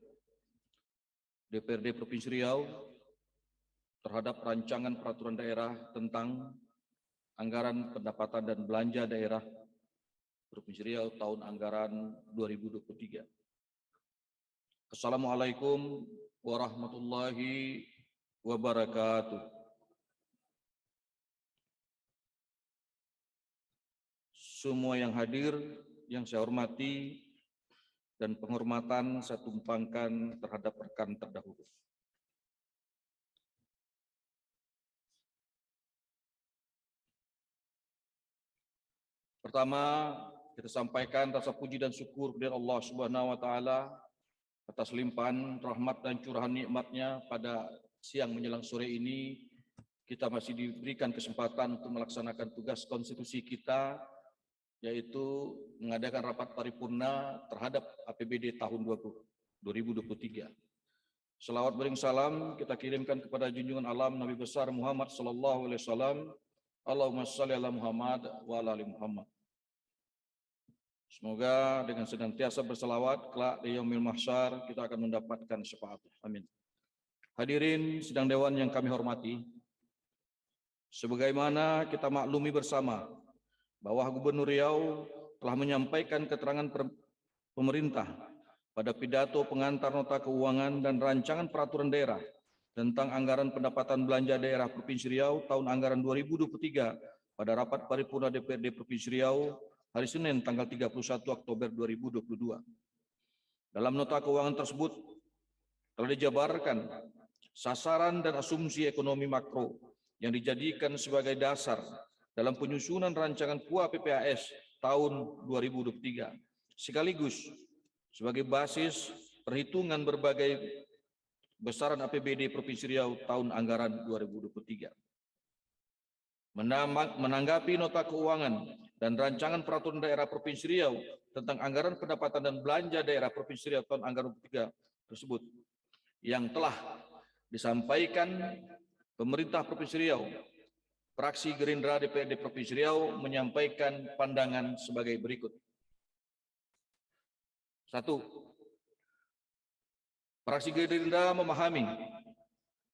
DPRD Provinsi Riau terhadap rancangan peraturan daerah tentang anggaran pendapatan dan belanja daerah Provinsi Riau tahun anggaran 2023. Assalamualaikum warahmatullahi wabarakatuh. Semua yang hadir, yang saya hormati dan penghormatan saya tumpangkan terhadap rekan terdahulu. Pertama, kita sampaikan rasa puji dan syukur kepada Allah Subhanahu wa taala atas limpahan rahmat dan curahan nikmat-Nya pada siang menjelang sore ini. Kita masih diberikan kesempatan untuk melaksanakan tugas konstitusi kita, yaitu mengadakan rapat paripurna terhadap APBD tahun 2023. Selawat bering salam kita kirimkan kepada junjungan alam Nabi besar Muhammad sallallahu alaihi wasallam. Allahumma shalli ala Muhammad wa ala ali Muhammad. Semoga dengan senantiasa berselawat kelak di yaumil mahsyar kita akan mendapatkan syafaat. Amin. Hadirin sidang dewan yang kami hormati, sebagaimana kita maklumi bersama bahwa Gubernur Riau telah menyampaikan keterangan pemerintah pada pidato pengantar nota keuangan dan rancangan peraturan daerah tentang anggaran pendapatan belanja daerah Provinsi Riau tahun anggaran 2023 pada rapat paripurna DPRD Provinsi Riau hari Senin tanggal 31 Oktober 2022. Dalam nota keuangan tersebut telah dijabarkan sasaran dan asumsi ekonomi makro yang dijadikan sebagai dasar dalam penyusunan rancangan PUA PPAS tahun 2023, sekaligus sebagai basis perhitungan berbagai besaran APBD Provinsi Riau tahun anggaran 2023. Menanggapi nota keuangan dan rancangan peraturan daerah Provinsi Riau tentang anggaran pendapatan dan belanja daerah Provinsi Riau tahun anggaran 2023 tersebut yang telah disampaikan pemerintah Provinsi Riau, fraksi Gerindra DPRD Provinsi Riau menyampaikan pandangan sebagai berikut. 1. Fraksi Gerindra memahami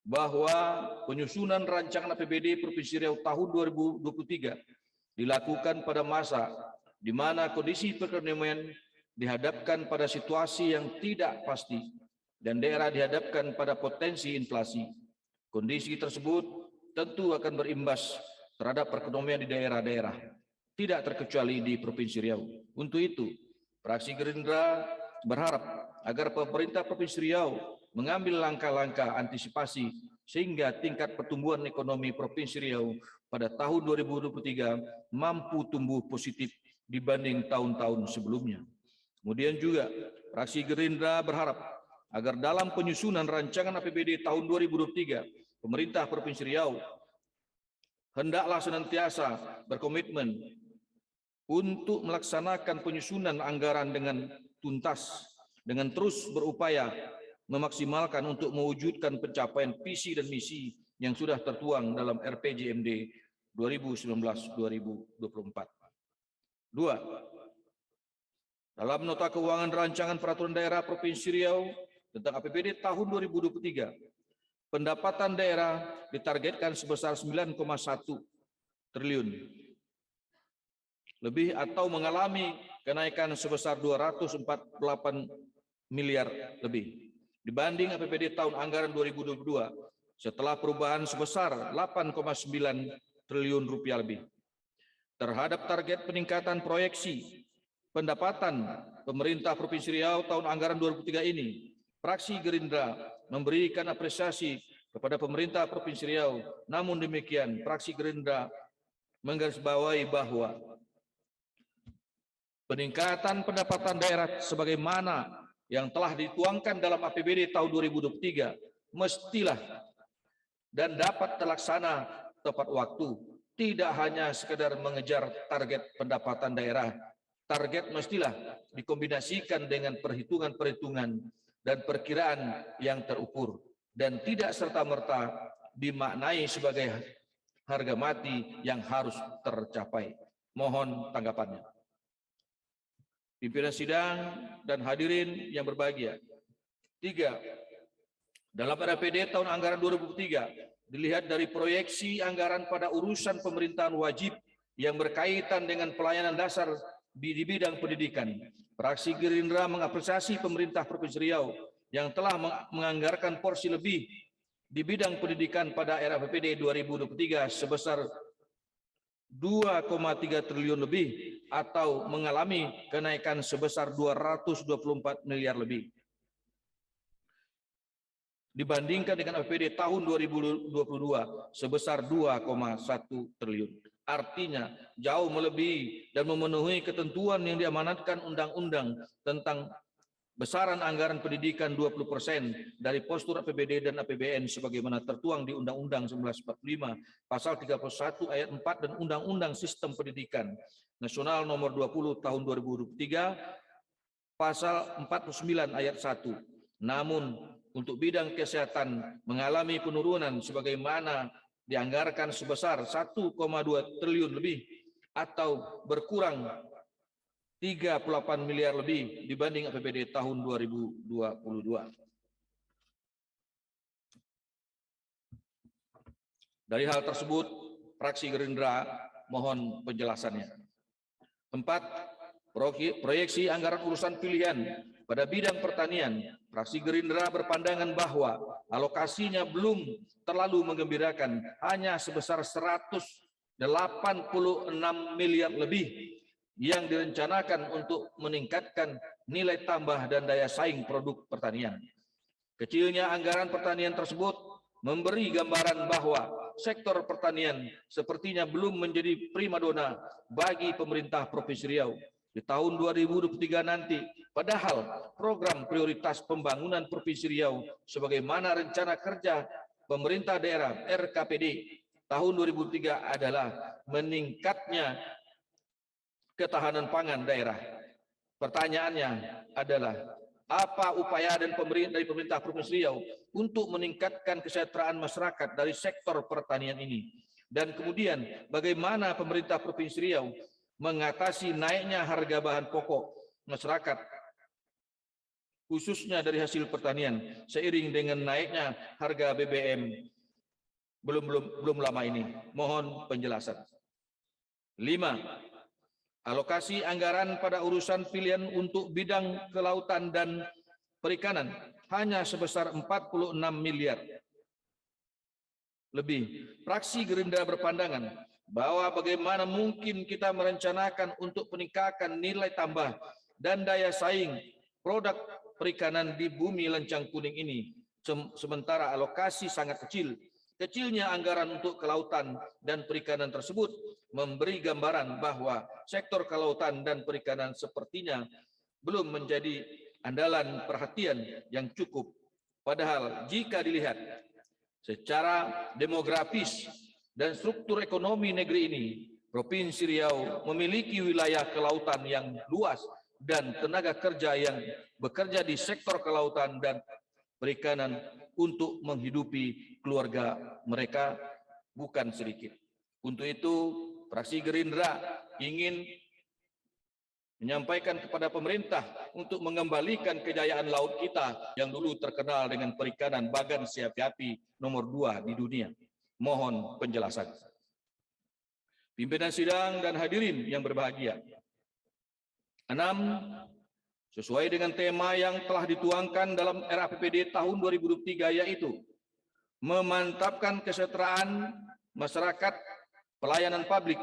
bahwa penyusunan rancangan APBD Provinsi Riau tahun 2023 dilakukan pada masa di mana kondisi perekonomian dihadapkan pada situasi yang tidak pasti dan daerah dihadapkan pada potensi inflasi. Kondisi tersebut tentu akan berimbas terhadap perekonomian di daerah-daerah, tidak terkecuali di Provinsi Riau. Untuk itu, fraksi Gerindra berharap agar pemerintah Provinsi Riau mengambil langkah-langkah antisipasi sehingga tingkat pertumbuhan ekonomi Provinsi Riau pada tahun 2023 mampu tumbuh positif dibanding tahun-tahun sebelumnya. Kemudian juga, fraksi Gerindra berharap agar dalam penyusunan rancangan APBD tahun 2023, pemerintah Provinsi Riau hendaklah senantiasa berkomitmen untuk melaksanakan penyusunan anggaran dengan tuntas, dengan terus berupaya memaksimalkan untuk mewujudkan pencapaian visi dan misi yang sudah tertuang dalam RPJMD 2019-2024. 2. Dalam nota keuangan rancangan peraturan daerah Provinsi Riau tentang APBD tahun 2023, pendapatan daerah ditargetkan sebesar 9,1 triliun lebih atau mengalami kenaikan sebesar 248 miliar lebih dibanding APBD tahun anggaran 2022 setelah perubahan sebesar 8,9 triliun rupiah lebih. Terhadap target peningkatan proyeksi pendapatan pemerintah Provinsi Riau tahun anggaran 2023 ini, fraksi Gerindra memberikan apresiasi kepada pemerintah Provinsi Riau. Namun demikian, fraksi Gerindra menggarisbawahi bahwa peningkatan pendapatan daerah sebagaimana yang telah dituangkan dalam APBD tahun 2023 mestilah dan dapat terlaksana tepat waktu, tidak hanya sekedar mengejar target pendapatan daerah. Target mestilah dikombinasikan dengan perhitungan-perhitungan dan perkiraan yang terukur dan tidak serta-merta dimaknai sebagai harga mati yang harus tercapai. Mohon tanggapannya. Pimpinan sidang dan hadirin yang berbahagia. 3. Dalam RAPD tahun anggaran 2023 dilihat dari proyeksi anggaran pada urusan pemerintahan wajib yang berkaitan dengan pelayanan dasar di bidang pendidikan. Fraksi Gerindra mengapresiasi pemerintah Provinsi Riau yang telah menganggarkan porsi lebih di bidang pendidikan pada era APBD 2023 sebesar 2,3 triliun lebih atau mengalami kenaikan sebesar 224 miliar lebih dibandingkan dengan APBD tahun 2022 sebesar 2,1 triliun. Artinya jauh melebihi dan memenuhi ketentuan yang diamanatkan undang-undang tentang besaran anggaran pendidikan 20% dari postur APBD dan APBN sebagaimana tertuang di Undang-Undang 1945 Pasal 31 Ayat 4 dan Undang-Undang Sistem Pendidikan Nasional Nomor 20 Tahun 2023 Pasal 49 Ayat 1. Namun untuk bidang kesehatan mengalami penurunan sebagaimana dianggarkan sebesar 1,2 triliun lebih atau berkurang 38 miliar lebih dibanding APBD tahun 2022. Dari hal tersebut, fraksi Gerindra mohon penjelasannya. 4. Proyeksi anggaran urusan pilihan pada bidang pertanian, fraksi Gerindra berpandangan bahwa alokasinya belum terlalu menggembirakan, hanya sebesar 186 miliar lebih yang direncanakan untuk meningkatkan nilai tambah dan daya saing produk pertanian. Kecilnya anggaran pertanian tersebut memberi gambaran bahwa sektor pertanian sepertinya belum menjadi primadona bagi pemerintah Provinsi Riau di tahun 2023 nanti, padahal program prioritas pembangunan Provinsi Riau sebagaimana rencana kerja pemerintah daerah RKPD tahun 2003 adalah meningkatnya ketahanan pangan daerah. Pertanyaannya adalah, apa upaya dan dari pemerintah Provinsi Riau untuk meningkatkan kesejahteraan masyarakat dari sektor pertanian ini? Dan kemudian bagaimana pemerintah Provinsi Riau mengatasi naiknya harga bahan pokok masyarakat, khususnya dari hasil pertanian, seiring dengan naiknya harga BBM belum lama ini? Mohon penjelasan. 5. Alokasi anggaran pada urusan pilihan untuk bidang kelautan dan perikanan hanya sebesar 46 miliar lebih. Fraksi Gerindra berpandangan bahwa bagaimana mungkin kita merencanakan untuk peningkatan nilai tambah dan daya saing produk perikanan di bumi lencang kuning ini, sementara alokasi sangat kecil. Kecilnya anggaran untuk kelautan dan perikanan tersebut memberi gambaran bahwa sektor kelautan dan perikanan sepertinya belum menjadi andalan perhatian yang cukup. Padahal jika dilihat secara demografis dan struktur ekonomi negeri ini, Provinsi Riau memiliki wilayah kelautan yang luas dan tenaga kerja yang bekerja di sektor kelautan dan perikanan untuk menghidupi keluarga mereka bukan sedikit. Untuk itu, fraksi Gerindra ingin menyampaikan kepada pemerintah untuk mengembalikan kejayaan laut kita yang dulu terkenal dengan perikanan bagan siapi-api nomor 2 di dunia. Mohon penjelasan. Pimpinan sidang dan hadirin yang berbahagia. 6. Sesuai dengan tema yang telah dituangkan dalam RAPBD tahun 2023, yaitu memantapkan kesejahteraan masyarakat, pelayanan publik,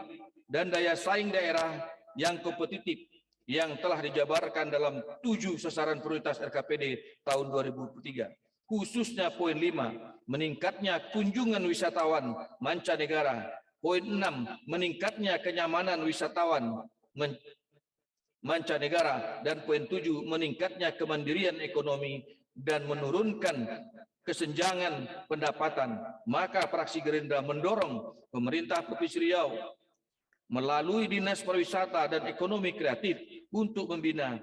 dan daya saing daerah yang kompetitif yang telah dijabarkan dalam 7 sasaran prioritas RKPD tahun 2023. Khususnya poin 5, meningkatnya kunjungan wisatawan mancanegara. Poin 6, meningkatnya kenyamanan wisatawan mancanegara, dan poin 7, meningkatnya kemandirian ekonomi dan menurunkan kesenjangan pendapatan. Maka fraksi Gerindra mendorong pemerintah Provinsi Riau melalui Dinas Pariwisata dan Ekonomi Kreatif untuk membina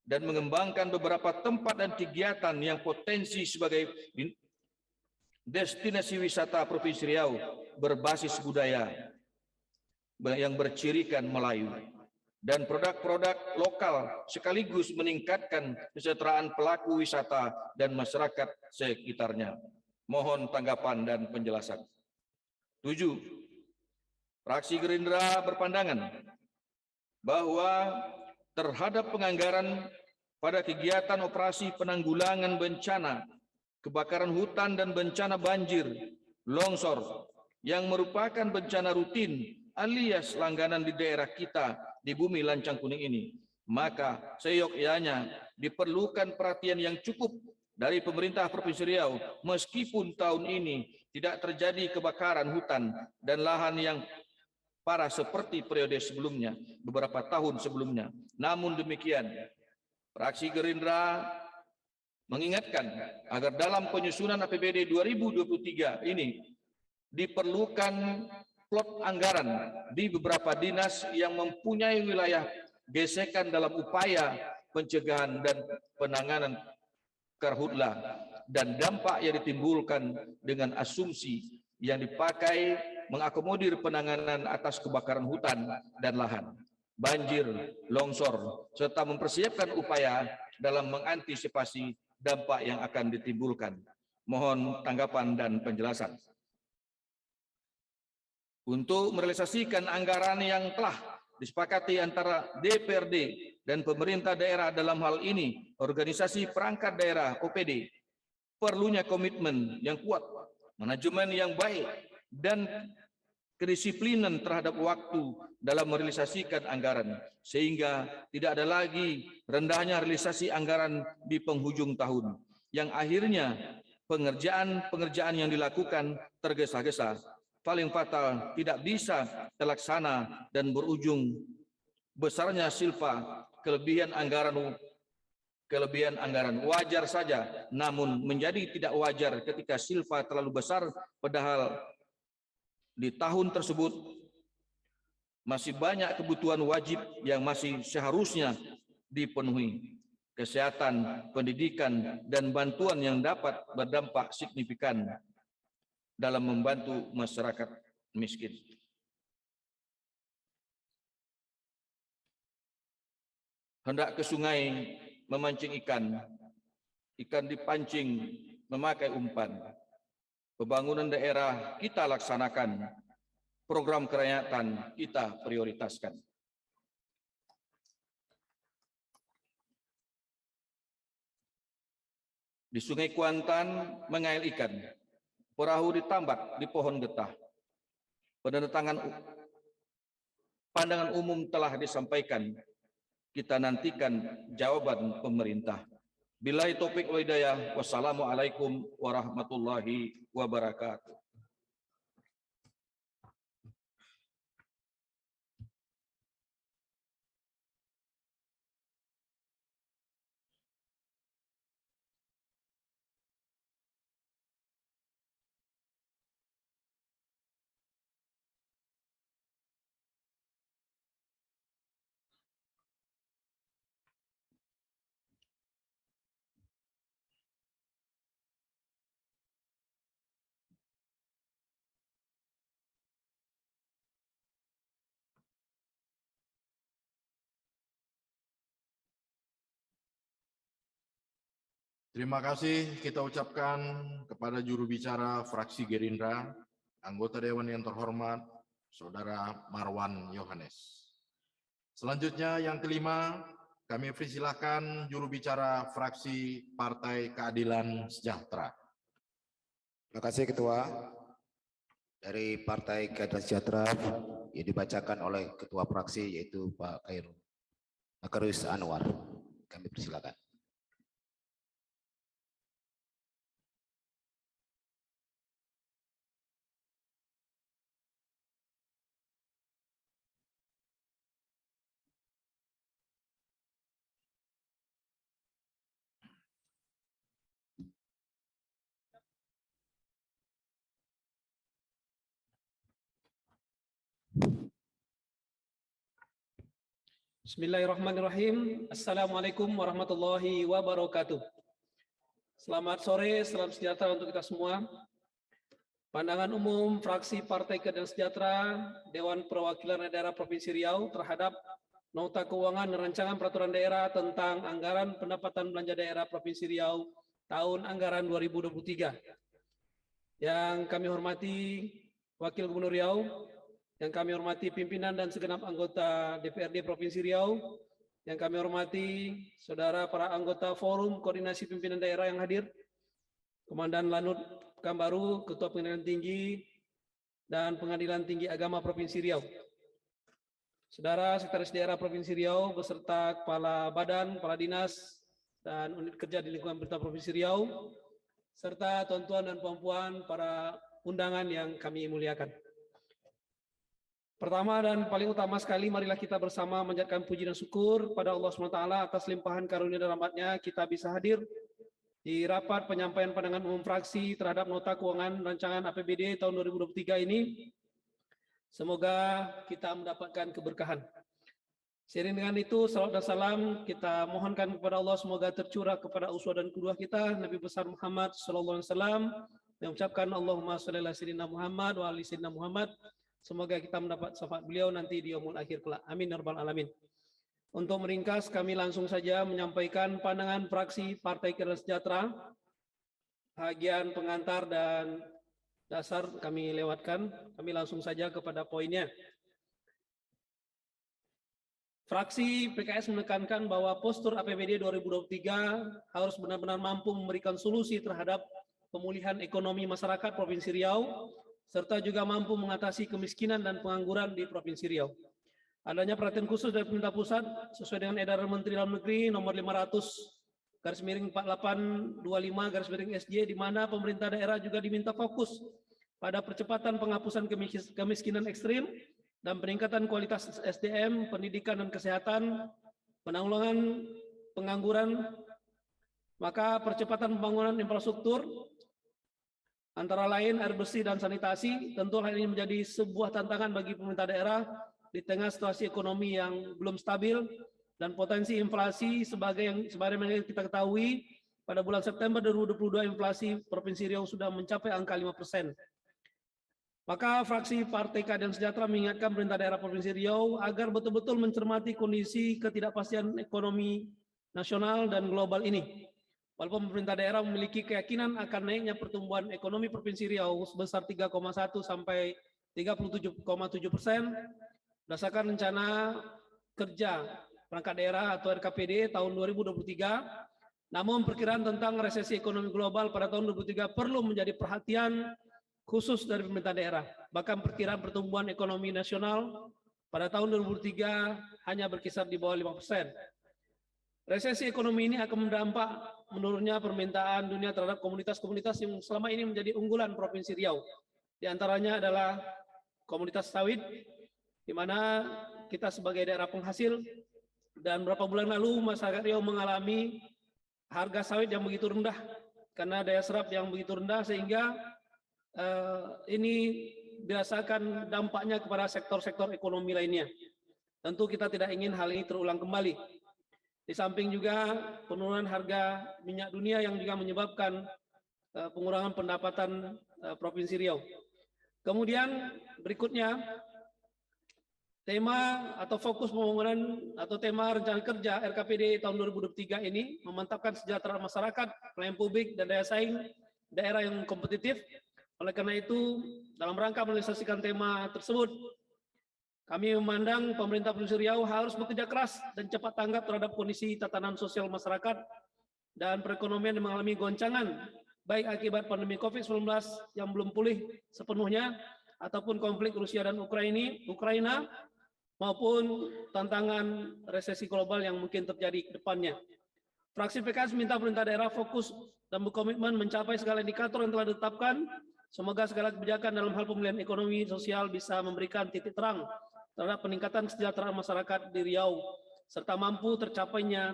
dan mengembangkan beberapa tempat dan kegiatan yang potensi sebagai destinasi wisata Provinsi Riau berbasis budaya yang bercirikan Melayu dan produk-produk lokal, sekaligus meningkatkan kesejahteraan pelaku wisata dan masyarakat sekitarnya. Mohon tanggapan dan penjelasan. 7. Fraksi Gerindra berpandangan bahwa terhadap penganggaran pada kegiatan operasi penanggulangan bencana, kebakaran hutan dan bencana banjir, longsor, yang merupakan bencana rutin alias langganan di daerah kita di bumi lancang kuning ini, maka seyogyanya diperlukan perhatian yang cukup dari pemerintah Provinsi Riau meskipun tahun ini tidak terjadi kebakaran hutan dan lahan yang parah seperti periode sebelumnya, beberapa tahun sebelumnya. Namun demikian, fraksi Gerindra mengingatkan agar dalam penyusunan APBD 2023 ini diperlukan plot anggaran di beberapa dinas yang mempunyai wilayah gesekan dalam upaya pencegahan dan penanganan karhutla dan dampak yang ditimbulkan dengan asumsi yang dipakai mengakomodir penanganan atas kebakaran hutan dan lahan, banjir, longsor, serta mempersiapkan upaya dalam mengantisipasi dampak yang akan ditimbulkan. Mohon tanggapan dan penjelasan. Untuk merealisasikan anggaran yang telah disepakati antara DPRD dan pemerintah daerah dalam hal ini organisasi perangkat daerah OPD perlunya komitmen yang kuat, manajemen yang baik, dan kedisiplinan terhadap waktu dalam merealisasikan anggaran, sehingga tidak ada lagi rendahnya realisasi anggaran di penghujung tahun, yang akhirnya pengerjaan yang dilakukan tergesa-gesa, paling fatal tidak bisa terlaksana dan berujung besarnya silpa kelebihan anggaran wajar saja, namun menjadi tidak wajar ketika silpa terlalu besar, padahal di tahun tersebut masih banyak kebutuhan wajib yang masih seharusnya dipenuhi. Kesehatan, pendidikan, dan bantuan yang dapat berdampak signifikan dalam membantu masyarakat miskin. Hendak ke sungai memancing ikan, ikan dipancing memakai umpan. Pembangunan daerah kita laksanakan, program kerakyatan kita prioritaskan. Di Sungai Kuantan mengail ikan, perahu ditambak di pohon getah. Pandangan umum telah disampaikan, kita nantikan jawaban pemerintah. Billahi taufiq wal hidayah. Wassalamualaikum warahmatullahi wabarakatuh. Terima kasih kita ucapkan kepada juru bicara fraksi Gerindra, anggota Dewan yang terhormat, Saudara Marwan Yohanes. Selanjutnya yang kelima, kami persilahkan juru bicara fraksi Partai Keadilan Sejahtera. Terima kasih Ketua. Dari Partai Keadilan Sejahtera yang dibacakan oleh Ketua Fraksi yaitu Pak Khairus Anwar. Kami persilakan. Bismillahirrahmanirrahim. Assalamualaikum warahmatullahi wabarakatuh. Selamat sore, salam sejahtera untuk kita semua. Pandangan umum fraksi Partai Keadilan Sejahtera Dewan Perwakilan Daerah Provinsi Riau terhadap Nota Keuangan dan Rancangan Peraturan Daerah tentang Anggaran Pendapatan Belanja Daerah Provinsi Riau tahun anggaran 2023. Yang kami hormati Wakil Gubernur Riau, yang kami hormati pimpinan dan segenap anggota DPRD Provinsi Riau, yang kami hormati saudara para anggota Forum Koordinasi Pimpinan Daerah yang hadir, Komandan Lanut Kambaru, Ketua Pengadilan Tinggi dan Pengadilan Tinggi Agama Provinsi Riau, saudara Sekretaris Daerah Provinsi Riau beserta Kepala Badan, Kepala Dinas, dan Unit Kerja di Lingkungan Pemerintah Provinsi Riau, serta tuan-tuan dan puan-puan para undangan yang kami muliakan. Pertama dan paling utama sekali, marilah kita bersama menjadikan puji dan syukur pada Allah SWT atas limpahan karunia dan rahmatnya kita bisa hadir di rapat penyampaian pandangan umum fraksi terhadap Nota Keuangan Rancangan APBD tahun 2023 ini. Semoga kita mendapatkan keberkahan. Seiring dengan itu, salawat dan salam kita mohonkan kepada Allah semoga tercurah kepada uswah dan qudwah kita Nabi besar Muhammad SAW, yang mengucapkan Allahumma sholli ala sayyidina Muhammad wa ali sayyidina Muhammad. Semoga kita mendapat syafaat beliau nanti di yaumul akhir kelak. Amin ya rabbal alamin. Untuk meringkas, kami langsung saja menyampaikan pandangan fraksi Partai Keadilan Sejahtera. Bagian pengantar dan dasar kami lewatkan. Kami langsung saja kepada poinnya. Fraksi PKS menekankan bahwa postur APBD 2023 harus benar-benar mampu memberikan solusi terhadap pemulihan ekonomi masyarakat Provinsi Riau, serta juga mampu mengatasi kemiskinan dan pengangguran di Provinsi Riau. Adanya perhatian khusus dari pemerintah pusat sesuai dengan edaran Menteri Dalam Negeri nomor 500/4825/SJ, di mana pemerintah daerah juga diminta fokus pada percepatan penghapusan kemiskinan ekstrim dan peningkatan kualitas SDM, pendidikan dan kesehatan, penanggulangan pengangguran, maka percepatan pembangunan infrastruktur, antara lain air bersih dan sanitasi, tentu hal ini menjadi sebuah tantangan bagi pemerintah daerah di tengah situasi ekonomi yang belum stabil dan potensi inflasi sebagaimana kita ketahui pada bulan September 2022 inflasi Provinsi Riau sudah mencapai angka 5%. Maka fraksi Partai Keadilan Sejahtera mengingatkan pemerintah daerah Provinsi Riau agar betul-betul mencermati kondisi ketidakpastian ekonomi nasional dan global ini. Walaupun pemerintah daerah memiliki keyakinan akan naiknya pertumbuhan ekonomi Provinsi Riau sebesar 3,1 sampai 37,7% berdasarkan rencana kerja perangkat daerah atau RKPD tahun 2023, namun perkiraan tentang resesi ekonomi global pada tahun 2023 perlu menjadi perhatian khusus dari pemerintah daerah. Bahkan perkiraan pertumbuhan ekonomi nasional pada tahun 2023 hanya berkisar di bawah 5%. Resesi ekonomi ini akan berdampak menurunnya permintaan dunia terhadap komunitas-komunitas yang selama ini menjadi unggulan Provinsi Riau. Di antaranya adalah komunitas sawit, di mana kita sebagai daerah penghasil, dan beberapa bulan lalu masyarakat Riau mengalami harga sawit yang begitu rendah karena daya serap yang begitu rendah, sehingga ini dirasakan dampaknya kepada sektor-sektor ekonomi lainnya. Tentu kita tidak ingin hal ini terulang kembali. Di samping juga penurunan harga minyak dunia yang juga menyebabkan pengurangan pendapatan Provinsi Riau. Kemudian berikutnya, tema atau fokus pembangunan atau tema rencana kerja RKPD tahun 2023 ini memantapkan kesejahteraan masyarakat, pelayanan publik, dan daya saing daerah yang kompetitif. Oleh karena itu, dalam rangka merealisasikan tema tersebut, kami memandang pemerintah Provinsi Riau harus bekerja keras dan cepat tanggap terhadap kondisi tatanan sosial masyarakat dan perekonomian yang mengalami goncangan, baik akibat pandemi COVID-19 yang belum pulih sepenuhnya, ataupun konflik Rusia dan Ukraina, maupun tantangan resesi global yang mungkin terjadi ke depannya. Fraksi PKS minta pemerintah daerah fokus dan berkomitmen mencapai segala indikator yang telah ditetapkan. Semoga segala kebijakan dalam hal pemulihan ekonomi sosial bisa memberikan titik terang terhadap peningkatan kesejahteraan masyarakat di Riau, serta mampu tercapainya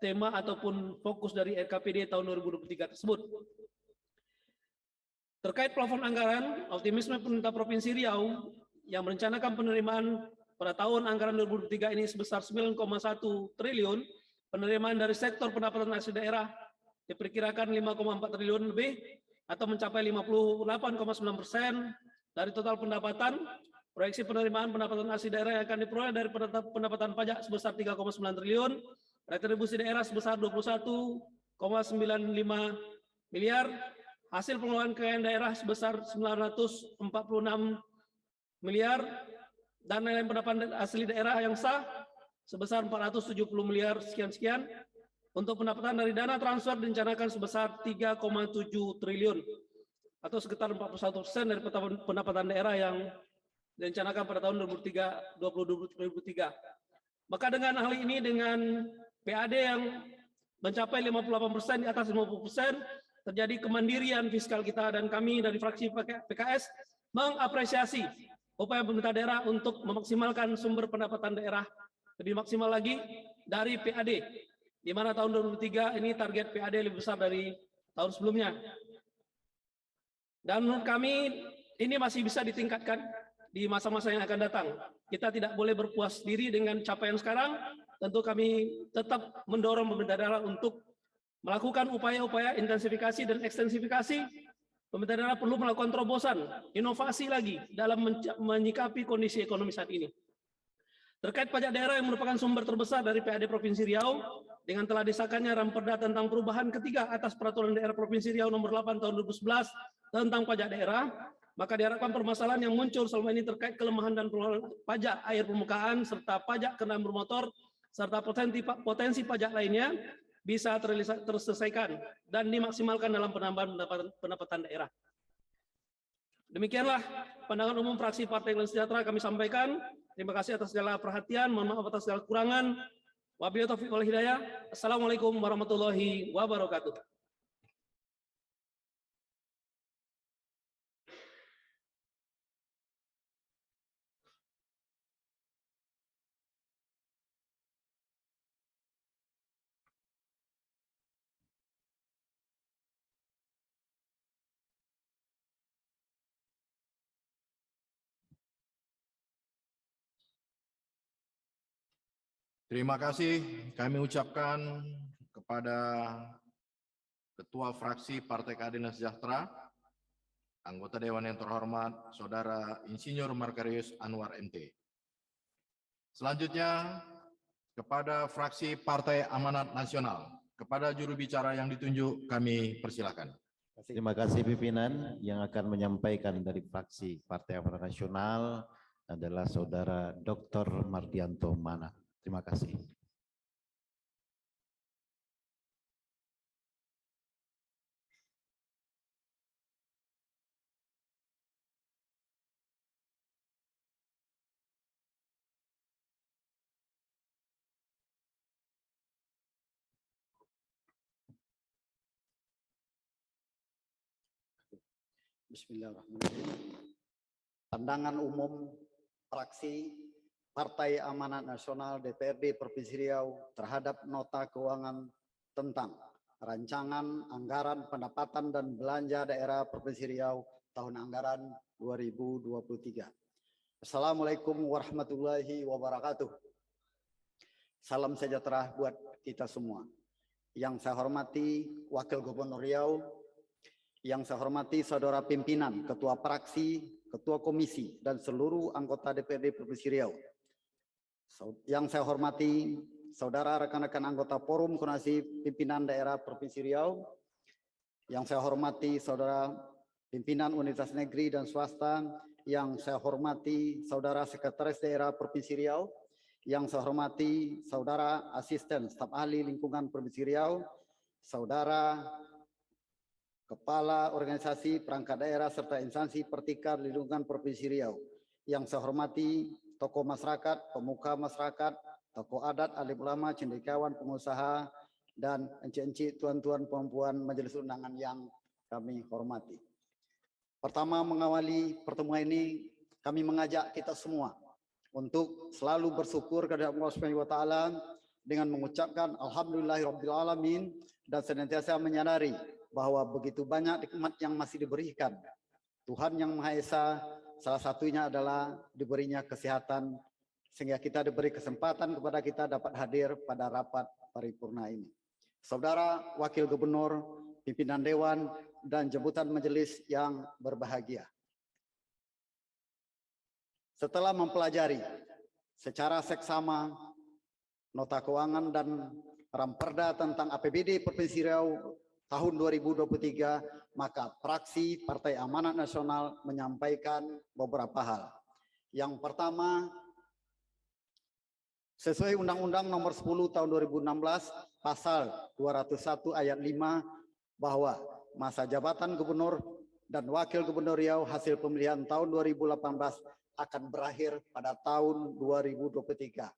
tema ataupun fokus dari RKPD tahun 2023 tersebut. Terkait plafon anggaran, optimisme pemerintah Provinsi Riau yang merencanakan penerimaan pada tahun anggaran 2023 ini sebesar 9,1 triliun, penerimaan dari sektor pendapatan asli daerah diperkirakan 5,4 triliun lebih, atau mencapai 58,9% dari total pendapatan. Proyeksi penerimaan pendapatan asli daerah yang akan diperoleh dari pendapatan pajak sebesar 3,9 triliun, retribusi daerah sebesar 21,95 miliar, hasil pengelolaan kekayaan daerah sebesar 946 miliar, dan nilai pendapatan asli daerah yang sah sebesar 470 miliar sekian-sekian. Untuk pendapatan dari dana transfer direncanakan sebesar 3,7 triliun atau sekitar 41% dari pendapatan daerah yang direncanakan pada tahun 2023. Maka dengan hal ini, dengan PAD yang mencapai 58%, di atas 50%, terjadi kemandirian fiskal kita, dan kami dari fraksi PKS mengapresiasi upaya pemerintah daerah untuk memaksimalkan sumber pendapatan daerah lebih maksimal lagi dari PAD, di mana tahun 2023 ini target PAD lebih besar dari tahun sebelumnya. Dan menurut kami ini masih bisa ditingkatkan di masa-masa yang akan datang. Kita tidak boleh berpuas diri dengan capaian sekarang. Tentu kami tetap mendorong pemerintah daerah untuk melakukan upaya-upaya intensifikasi dan ekstensifikasi. Pemerintah daerah perlu melakukan terobosan, inovasi lagi dalam menyikapi kondisi ekonomi saat ini. Terkait pajak daerah yang merupakan sumber terbesar dari PAD Provinsi Riau, dengan telah disahkannya Ramperda tentang perubahan ketiga atas Peraturan Daerah Provinsi Riau nomor 8 tahun 2011 tentang pajak daerah, Maka diharapkan permasalahan yang muncul selama ini terkait kelemahan dan pengelolaan pajak air permukaan serta pajak kendaraan bermotor serta potensi pajak lainnya bisa terselesaikan dan dimaksimalkan dalam penambahan pendapatan daerah. Demikianlah pandangan umum fraksi Partai Keadilan Sejahtera kami sampaikan. Terima kasih atas segala perhatian, mohon maaf atas segala kekurangan. Wabillahi taufiq wal hidayah. Assalamualaikum warahmatullahi wabarakatuh. Terima kasih kami ucapkan kepada Ketua Fraksi Partai Keadilan Sejahtera, anggota Dewan yang terhormat, Saudara Insinyur Makarius Anwar MT. Selanjutnya, kepada Fraksi Partai Amanat Nasional, kepada juru bicara yang ditunjuk kami persilakan. Terima kasih pimpinan. Yang akan menyampaikan dari fraksi Partai Amanat Nasional adalah Saudara Dr. Mardianto Mana. Terima kasih. Bismillahirrahmanirrahim. Pandangan umum fraksi Partai Amanat Nasional DPRD Provinsi Riau terhadap nota keuangan tentang rancangan anggaran pendapatan dan belanja daerah Provinsi Riau tahun anggaran 2023. Assalamualaikum warahmatullahi wabarakatuh. Salam sejahtera buat kita semua. Yang saya hormati Wakil Gubernur Riau, yang saya hormati saudara pimpinan, ketua fraksi, ketua komisi, dan seluruh anggota DPRD Provinsi Riau. Yang saya hormati saudara rekan-rekan anggota Forum Koordinasi Pimpinan Daerah Provinsi Riau. Yang saya hormati saudara pimpinan Universitas Negeri dan Swasta. Yang saya hormati saudara Sekretaris Daerah Provinsi Riau. Yang saya hormati saudara Asisten Staf Ahli Lingkungan Provinsi Riau. Saudara Kepala Organisasi Perangkat Daerah serta instansi Pertikar Lingkungan Provinsi Riau. Yang saya hormati tokoh masyarakat, pemuka masyarakat, tokoh adat, alim ulama, cendekiawan, pengusaha, dan encik-encik, tuan-tuan, puan-puan majelis undangan yang kami hormati. Pertama, mengawali pertemuan ini, kami mengajak kita semua untuk selalu bersyukur kepada Allah Subhanahu wa taala dengan mengucapkan alhamdulillahirabbil alamin dan senantiasa menyadari bahwa begitu banyak nikmat yang masih diberikan. Tuhan yang Maha Esa, salah satunya adalah diberinya kesehatan, sehingga kita diberi kesempatan kepada kita dapat hadir pada rapat paripurna ini. Saudara Wakil Gubernur, pimpinan Dewan, dan jemputan majelis yang berbahagia. Setelah mempelajari secara seksama nota keuangan dan ramperda tentang APBD Provinsi Riau tahun 2023, maka fraksi Partai Amanat Nasional menyampaikan beberapa hal. Yang pertama, sesuai Undang-Undang Nomor 10 Tahun 2016, Pasal 201 Ayat 5, bahwa masa jabatan Gubernur dan Wakil Gubernur Riau hasil pemilihan tahun 2018 akan berakhir pada tahun 2023.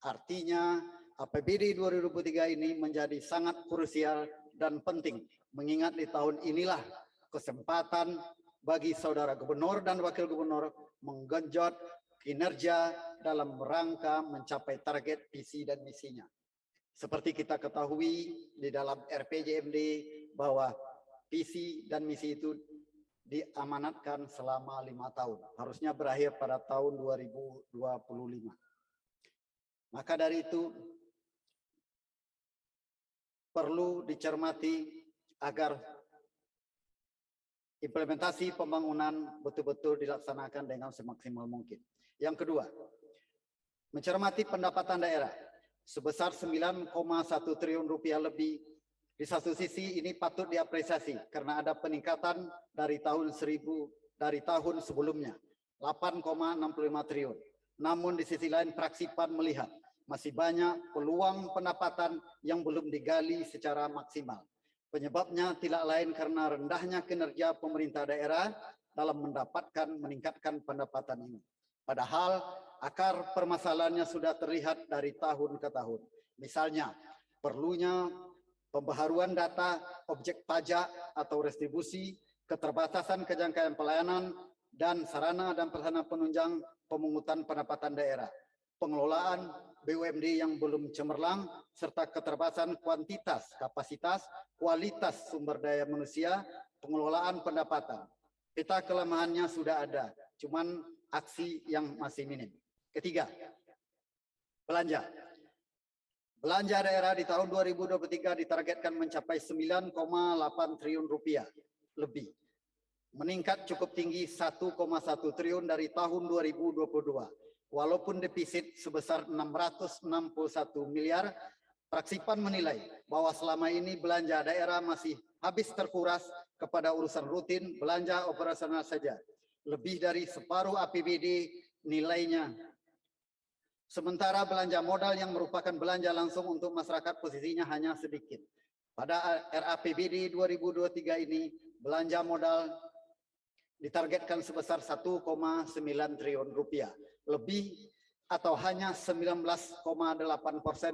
Artinya, APBD 2023 ini menjadi sangat krusial dan penting, mengingat di tahun inilah kesempatan bagi saudara gubernur dan wakil gubernur menggenjot kinerja dalam rangka mencapai target visi dan misinya. Seperti kita ketahui di dalam RPJMD bahwa visi dan misi itu diamanatkan selama 5 tahun. Harusnya berakhir pada tahun 2025. Maka dari itu perlu dicermati agar implementasi pembangunan betul-betul dilaksanakan dengan semaksimal mungkin. Yang kedua, mencermati pendapatan daerah sebesar 9,1 triliun rupiah lebih. Di satu sisi ini patut diapresiasi karena ada peningkatan dari tahun dari tahun sebelumnya, 8,65 triliun. Namun di sisi lain fraksi PAN melihat masih banyak peluang pendapatan yang belum digali secara maksimal. Penyebabnya tidak lain karena rendahnya kinerja pemerintah daerah dalam meningkatkan pendapatan ini. Padahal akar permasalahannya sudah terlihat dari tahun ke tahun. Misalnya, perlunya pembaharuan data objek pajak atau restribusi, keterbatasan kejangkauan pelayanan, dan sarana dan prasarana penunjang pemungutan pendapatan daerah, pengelolaan BUMD yang belum cemerlang, serta keterbatasan kuantitas, kapasitas, kualitas sumber daya manusia, pengelolaan pendapatan. Peta kelemahannya sudah ada, cuman aksi yang masih minim. Ketiga, belanja. Belanja daerah di tahun 2023 ditargetkan mencapai 9,8 triliun rupiah lebih. Meningkat cukup tinggi 1,1 triliun dari tahun 2022. Walaupun defisit sebesar 661 miliar, fraksi PAN menilai bahwa selama ini belanja daerah masih habis terkuras kepada urusan rutin belanja operasional saja. Lebih dari separuh APBD nilainya. Sementara belanja modal yang merupakan belanja langsung untuk masyarakat posisinya hanya sedikit. Pada RAPBD 2023 ini, belanja modal ditargetkan sebesar 1,9 triliun rupiah, lebih atau hanya 19,8%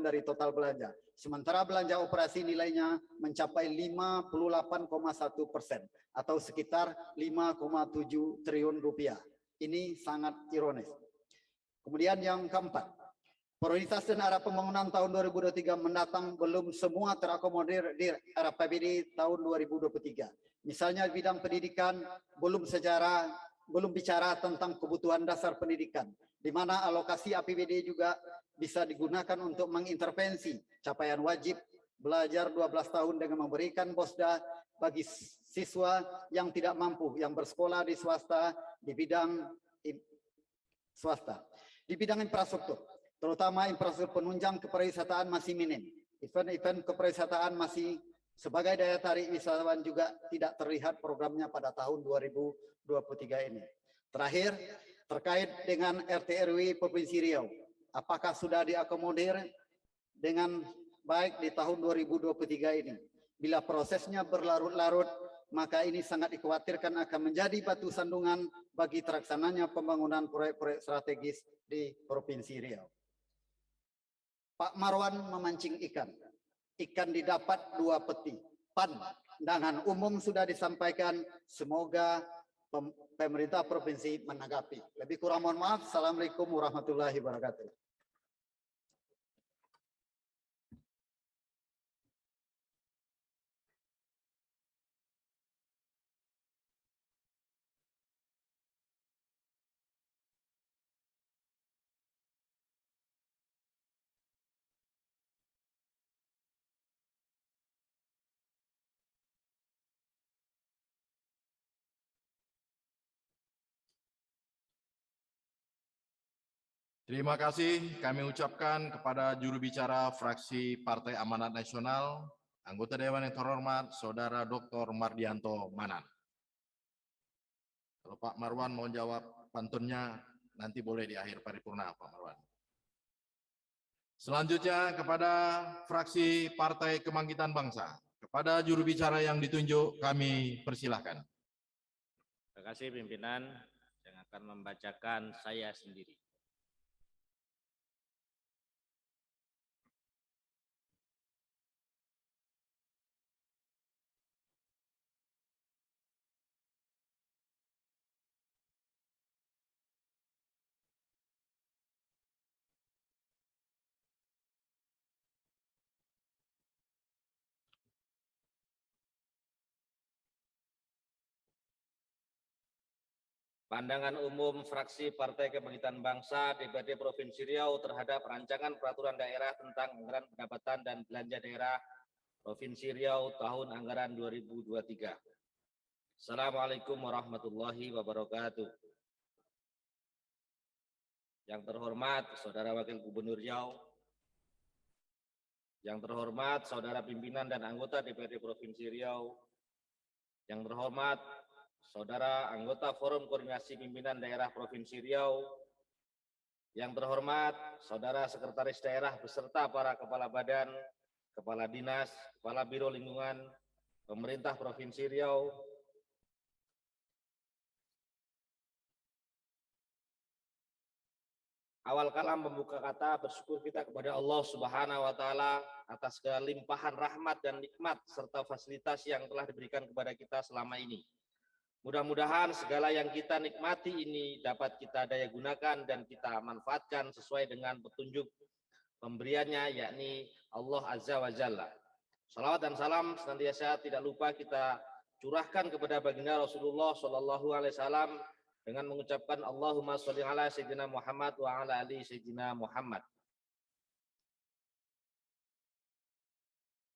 dari total belanja. Sementara belanja operasi nilainya mencapai 58,1% atau sekitar 5,7 triliun rupiah. Ini sangat ironis. Kemudian yang keempat, prioritas dan arah pembangunan tahun 2023 mendatang belum semua terakomodir di RAPBD tahun 2023. Misalnya bidang pendidikan belum bicara tentang kebutuhan dasar pendidikan, di mana alokasi APBD juga bisa digunakan untuk mengintervensi capaian wajib belajar 12 tahun dengan memberikan BOSDA bagi siswa yang tidak mampu, yang bersekolah di swasta, di bidang swasta. Di bidang infrastruktur, terutama infrastruktur penunjang kepariwisataan masih minim. Event-event kepariwisataan masih sebagai daya tarik wisatawan juga tidak terlihat programnya pada tahun 2023 ini. Terakhir, terkait dengan RT RW Provinsi Riau, apakah sudah diakomodir dengan baik di tahun 2023 ini? Bila prosesnya berlarut-larut, maka ini sangat dikhawatirkan akan menjadi batu sandungan bagi terlaksananya pembangunan proyek-proyek strategis di Provinsi Riau. Pak Marwan memancing ikan. Ikan didapat 2 peti. Pandangan umum sudah disampaikan. Semoga pemerintah provinsi menanggapi. Lebih kurang mohon maaf. Assalamualaikum warahmatullahi wabarakatuh. Terima kasih kami ucapkan kepada juru bicara fraksi Partai Amanat Nasional, anggota Dewan yang terhormat, Saudara Dr. Mardianto Manan. Kalau Pak Marwan mau jawab pantunnya, nanti boleh di akhir paripurna, Pak Marwan. Selanjutnya kepada fraksi Partai Kebangkitan Bangsa, kepada juru bicara yang ditunjuk kami persilahkan. Terima kasih pimpinan, yang akan membacakan saya sendiri. Pandangan umum fraksi Partai Kebangkitan Bangsa DPRD Provinsi Riau terhadap rancangan peraturan daerah tentang anggaran pendapatan dan belanja daerah Provinsi Riau tahun anggaran 2023. Assalamualaikum warahmatullahi wabarakatuh. Yang terhormat Saudara Wakil Gubernur Riau, yang terhormat Saudara pimpinan dan anggota DPRD Provinsi Riau, yang terhormat saudara anggota Forum Koordinasi Pimpinan Daerah Provinsi Riau, yang terhormat saudara Sekretaris Daerah beserta para Kepala Badan, Kepala Dinas, Kepala Biro Lingkungan, Pemerintah Provinsi Riau, awal kalam membuka kata bersyukur kita kepada Allah Subhanahu wa taala atas segala limpahan rahmat dan nikmat serta fasilitas yang telah diberikan kepada kita selama ini. Mudah-mudahan segala yang kita nikmati ini dapat kita daya gunakan dan kita manfaatkan sesuai dengan petunjuk pemberiannya, yakni Allah Azza wa Jalla. Salawat dan salam senantiasa tidak lupa kita curahkan kepada baginda Rasulullah Shallallahu Alaihi Wasallam dengan mengucapkan Allahumma sholli ala Sayyidina Muhammad wa ala ali Sayyidina Muhammad.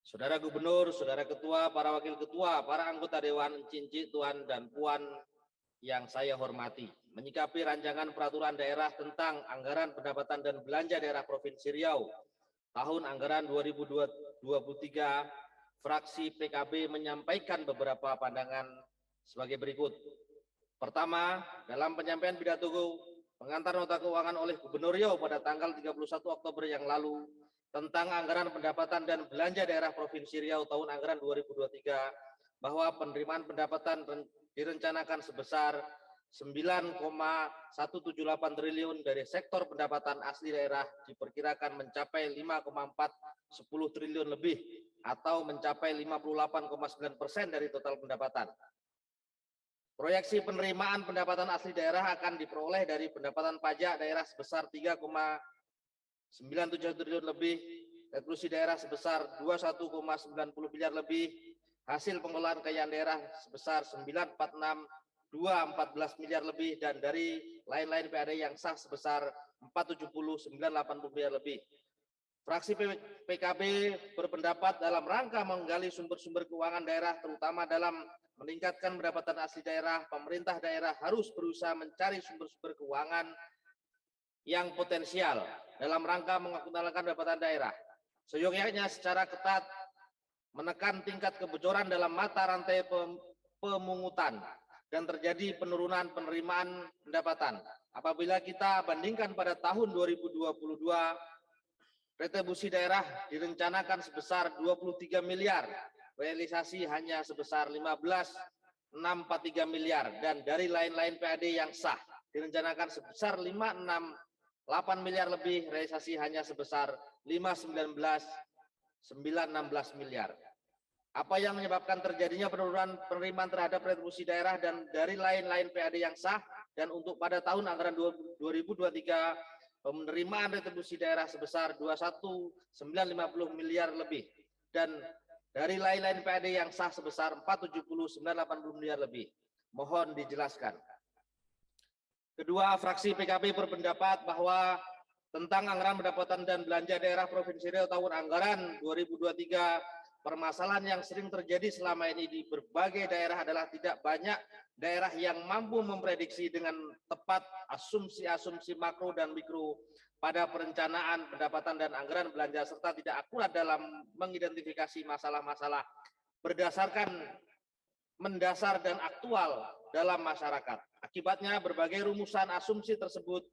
Saudara Gubernur, Saudara Ketua, para Wakil Ketua, para anggota Dewan, Cincin, Tuan dan Puan yang saya hormati, menyikapi rancangan peraturan daerah tentang anggaran pendapatan dan belanja daerah Provinsi Riau tahun anggaran 2023, fraksi PKB menyampaikan beberapa pandangan sebagai berikut. Pertama, dalam penyampaian pidato pengantar nota keuangan oleh Gubernur Riau pada tanggal 31 Oktober yang lalu tentang anggaran pendapatan dan belanja daerah Provinsi Riau tahun anggaran 2023, bahwa penerimaan pendapatan direncanakan sebesar 9,178 triliun dari sektor pendapatan asli daerah diperkirakan mencapai 5,410 triliun lebih atau mencapai 58,9% dari total pendapatan. Proyeksi penerimaan pendapatan asli daerah akan diperoleh dari pendapatan pajak daerah sebesar 3,97 triliun lebih, retribusi daerah sebesar 21,90 miliar lebih, hasil pengelolaan kekayaan daerah sebesar 946,214 miliar lebih, dan dari lain-lain PAD yang sah sebesar 470,980 miliar lebih. Fraksi PKB berpendapat dalam rangka menggali sumber-sumber keuangan daerah, terutama dalam meningkatkan pendapatan asli daerah, pemerintah daerah harus berusaha mencari sumber-sumber keuangan yang potensial dalam rangka mengoptimalkan pendapatan daerah. Seyogyanya secara ketat menekan tingkat kebocoran dalam mata rantai pemungutan dan terjadi penurunan penerimaan pendapatan. Apabila kita bandingkan pada tahun 2022, retribusi daerah direncanakan sebesar 23 miliar, realisasi hanya sebesar 15,643 miliar, dan dari lain-lain PAD yang sah direncanakan sebesar 568 miliar lebih, realisasi hanya sebesar 519,916 miliar. Apa yang menyebabkan terjadinya penurunan penerimaan terhadap retribusi daerah dan dari lain-lain PAD yang sah, dan untuk pada tahun anggaran 2023 penerimaan retribusi daerah sebesar 21,950 miliar lebih, dan dari lain-lain PAD yang sah sebesar 470,980 miliar lebih. Mohon dijelaskan. Kedua, fraksi PKB berpendapat bahwa tentang anggaran pendapatan dan belanja daerah Provinsi Riau tahun anggaran 2023, permasalahan yang sering terjadi selama ini di berbagai daerah adalah tidak banyak daerah yang mampu memprediksi dengan tepat asumsi-asumsi makro dan mikro pada perencanaan pendapatan dan anggaran belanja, serta tidak akurat dalam mengidentifikasi masalah-masalah berdasarkan mendasar dan aktual dalam masyarakat. Akibatnya berbagai rumusan asumsi tersebut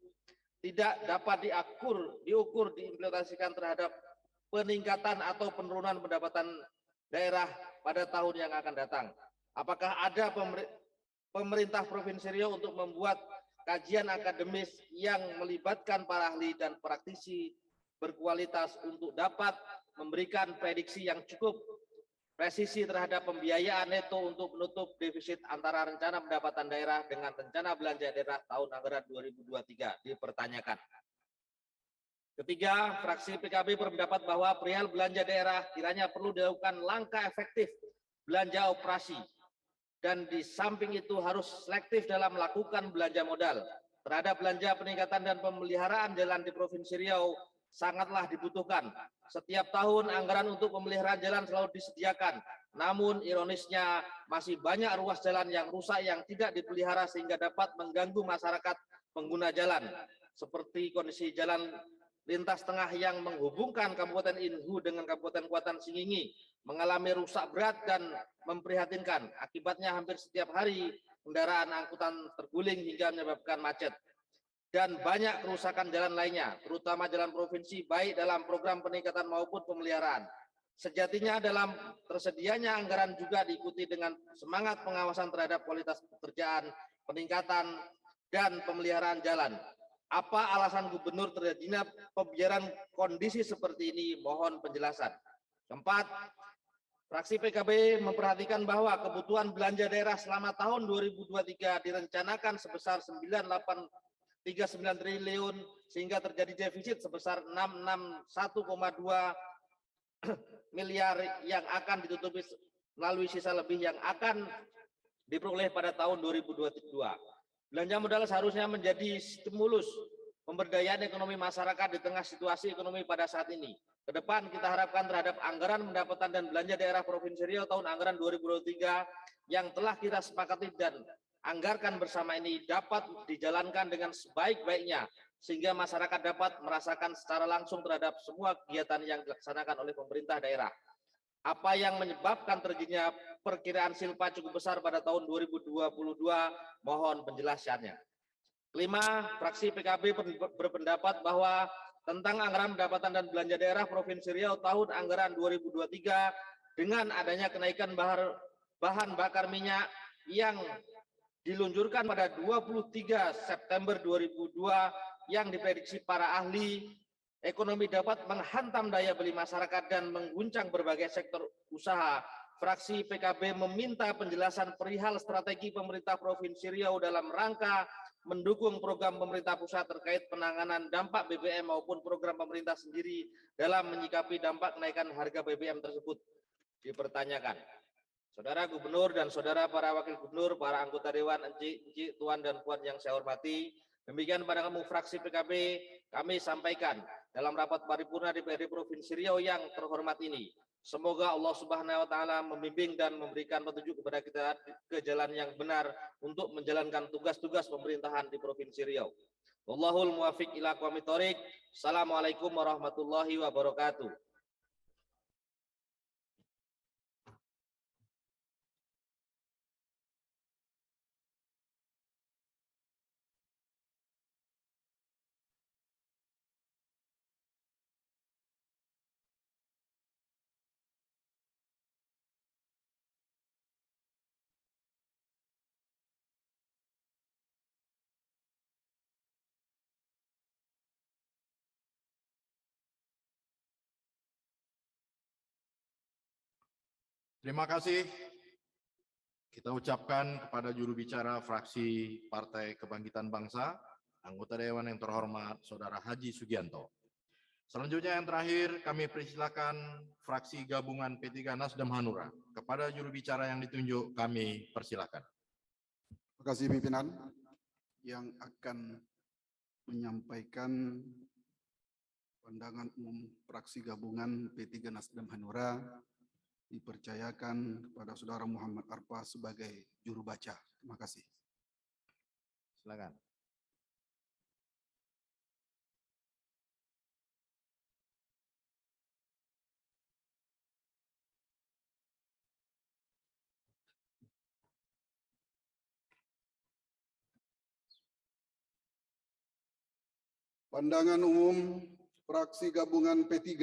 tidak dapat diukur, diimplementasikan terhadap peningkatan atau penurunan pendapatan daerah pada tahun yang akan datang. Apakah ada pemerintah Provinsi Riau untuk membuat kajian akademis yang melibatkan para ahli dan praktisi berkualitas untuk dapat memberikan prediksi yang cukup presisi terhadap pembiayaan neto untuk menutup defisit antara rencana pendapatan daerah dengan rencana belanja daerah tahun anggaran 2023, dipertanyakan. Ketiga, fraksi PKB berpendapat bahwa perihal belanja daerah kiranya perlu dilakukan langkah efektif belanja operasi, dan di samping itu harus selektif dalam melakukan belanja modal. Terhadap belanja peningkatan dan pemeliharaan jalan di Provinsi Riau sangatlah dibutuhkan. Setiap tahun anggaran untuk pemeliharaan jalan selalu disediakan. Namun ironisnya masih banyak ruas jalan yang rusak yang tidak dipelihara sehingga dapat mengganggu masyarakat pengguna jalan. Seperti kondisi jalan lintas tengah yang menghubungkan Kabupaten Inhu dengan Kabupaten Kuantan Singingi mengalami rusak berat dan memprihatinkan. Akibatnya hampir setiap hari kendaraan angkutan terguling hingga menyebabkan macet. Dan banyak kerusakan jalan lainnya, terutama jalan provinsi, baik dalam program peningkatan maupun pemeliharaan. Sejatinya dalam tersedianya anggaran juga diikuti dengan semangat pengawasan terhadap kualitas pekerjaan, peningkatan, dan pemeliharaan jalan. Apa alasan gubernur terjadinya pembiaran kondisi seperti ini? Mohon penjelasan. Keempat, fraksi PKB memperhatikan bahwa kebutuhan belanja daerah selama tahun 2023 direncanakan sebesar 9,39 triliun sehingga terjadi defisit sebesar 661,2 miliar yang akan ditutupi melalui sisa lebih yang akan diperoleh pada tahun 2022. Belanja modal seharusnya menjadi stimulus pemberdayaan ekonomi masyarakat di tengah situasi ekonomi pada saat ini. Ke depan kita harapkan terhadap anggaran pendapatan dan belanja daerah Provinsi Riau tahun anggaran 2023 yang telah kita sepakati dan anggarkan bersama ini dapat dijalankan dengan sebaik-baiknya sehingga masyarakat dapat merasakan secara langsung terhadap semua kegiatan yang dilaksanakan oleh pemerintah daerah. Apa yang menyebabkan terjadinya perkiraan silpa cukup besar pada tahun 2022? Mohon penjelasannya. Kelima, fraksi PKB berpendapat bahwa tentang anggaran pendapatan dan belanja daerah Provinsi Riau tahun anggaran 2023 dengan adanya kenaikan bahan bakar minyak yang diluncurkan pada 23 September 2002 yang diprediksi para ahli ekonomi dapat menghantam daya beli masyarakat dan mengguncang berbagai sektor usaha. Fraksi PKB meminta penjelasan perihal strategi pemerintah Provinsi Riau dalam rangka mendukung program pemerintah pusat terkait penanganan dampak BBM maupun program pemerintah sendiri dalam menyikapi dampak kenaikan harga BBM tersebut dipertanyakan. Saudara Gubernur dan saudara para wakil gubernur, para anggota dewan, encik, tuan dan puan yang saya hormati, demikian pada kamu fraksi PKB kami sampaikan dalam rapat paripurna DPRD Provinsi Riau yang terhormat ini. Semoga Allah Subhanahu wa taala membimbing dan memberikan petunjuk kepada kita ke jalan yang benar untuk menjalankan tugas-tugas pemerintahan di Provinsi Riau. Wallahul muwaffiq ila aqwamit thoriq. Assalamualaikum warahmatullahi wabarakatuh. Terima kasih. Kita ucapkan kepada juru bicara fraksi Partai Kebangkitan Bangsa, anggota Dewan yang terhormat, Saudara Haji Sugianto. Selanjutnya yang terakhir, kami persilakan fraksi gabungan P3 Nasdem Hanura. Kepada juru bicara yang ditunjuk, kami persilakan. Terima kasih pimpinan yang akan menyampaikan pandangan umum fraksi gabungan P3 Nasdem Hanura dipercayakan kepada Saudara Muhammad Arfa sebagai juru baca. Terima kasih. Silakan. Pandangan umum fraksi gabungan P3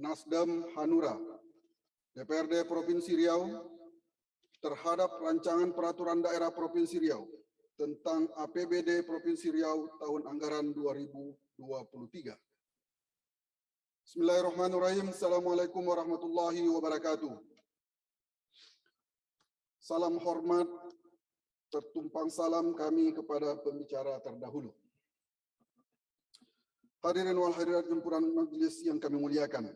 Nasdem Hanura DPRD Provinsi Riau terhadap rancangan peraturan daerah Provinsi Riau tentang APBD Provinsi Riau tahun anggaran 2023. Bismillahirrahmanirrahim. Assalamualaikum warahmatullahi wabarakatuh. Salam hormat, tertumpang salam kami kepada pembicara terdahulu. Hadirin wal hadirat jempuran majelis yang kami muliakan.